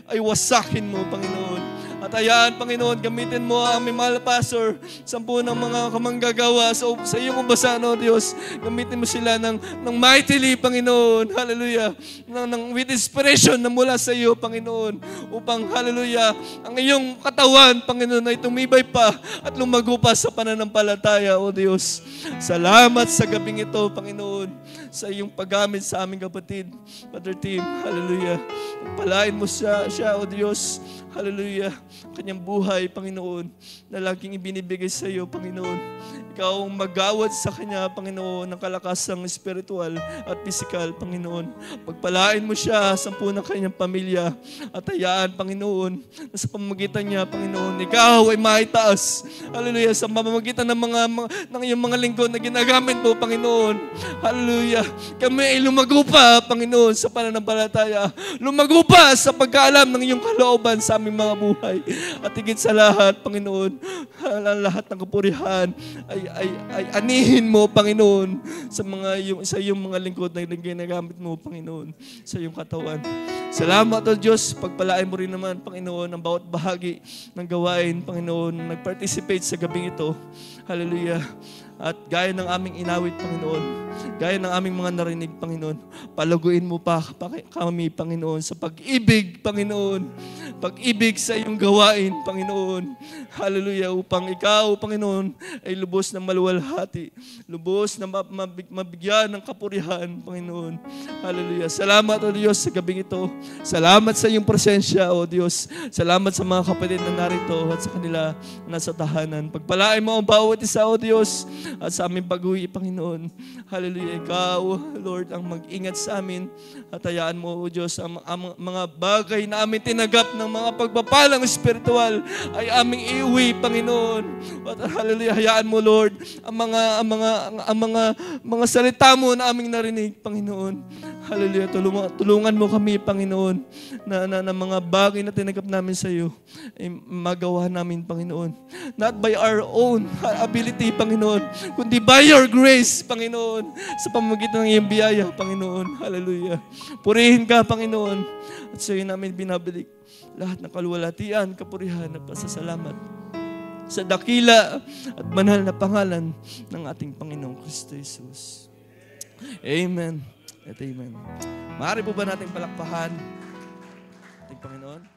ay wasakin mo, Panginoon. At hayaan, Panginoon, gamitin mo ang aming mahal na pastor, 10 ng mga kamanggagawa sa iyong ubasan, O Diyos. Gamitin mo sila ng mightily, Panginoon, hallelujah, with inspiration na mula sa iyo, Panginoon, upang, hallelujah, ang iyong katawan, Panginoon, ay tumibay pa at lumago pa sa pananampalataya, O Diyos. Salamat sa gabing ito, Panginoon, sa iyong paggamit sa aming kapatid, Brother Tim, hallelujah. Pagpalain mo siya, O Diyos, hallelujah, kanyang buhay, Panginoon, na laging ibinibigay sa iyo, Panginoon. Ikaw ang mag-awad sa kanya, Panginoon, ng kalakasang spiritual at physical, Panginoon. Pagpalain mo siya sa 10 ng kanyang pamilya at hayaan, Panginoon, na sa pamamagitan niya, Panginoon, ikaw ay maitaas. Hallelujah, sa pamamagitan ng iyong mga lingkod na ginagamit mo, Panginoon. Hallelujah, kami ay lumago pa, Panginoon, sa pananampalataya. Lumago pa sa pagkaalam ng iyong kalooban sa aming mga buhay. At higit sa lahat, Panginoon, lahat ng kapurihan ay anihin mo, Panginoon, sa iyong mga lingkod na ginagamit mo, Panginoon, sa iyong katawan. Salamat, O Diyos, pagpalain mo rin naman, Panginoon, ang bawat bahagi ng gawain, Panginoon, nag-participate sa gabing ito. Hallelujah. At gaya ng aming inawit, Panginoon, gaya ng aming mga narinig, Panginoon, palaguin mo pa kami, Panginoon, sa pag-ibig, Panginoon, pag-ibig sa iyong gawain, Panginoon. Hallelujah, upang ikaw, Panginoon, ay lubos na maluwalhati, lubos na mabigyan ng kapurihan, Panginoon. Hallelujah. Salamat, O Diyos, sa gabing ito. Salamat sa iyong presensya, O Diyos. Salamat sa mga kapatid na narito at sa kanila nasa tahanan. Pagpalain mo ang bawat isa, O Diyos, at sa aming pag-uwi, Panginoon. Hallelujah. Ikaw, Lord, ang mag-ingat sa amin. At hayaan mo, O Diyos, ang mga bagay na aming tinagap ng mga pagpapalang spiritual ay aming iuwi, Panginoon. At hallelujah, hayaan mo, Lord, ang mga salita mo na aming narinig, Panginoon. Hallelujah. Tulungan mo kami, Panginoon, na mga bagay na tinanggap namin sa iyo, ay magawa namin, Panginoon. Not by our own ability, Panginoon, kundi by your grace, Panginoon, sa pamamagitan ng iyong biyaya, Panginoon. Hallelujah. Purihin ka, Panginoon. At sa iyo namin binabalik lahat ng kaluwalhatian, kapurihan at pasasalamat sa dakila at banal na pangalan ng ating Panginoong Kristo Jesus. Amen. At amen. Maaari po ba nating palakpahan ating Panginoon?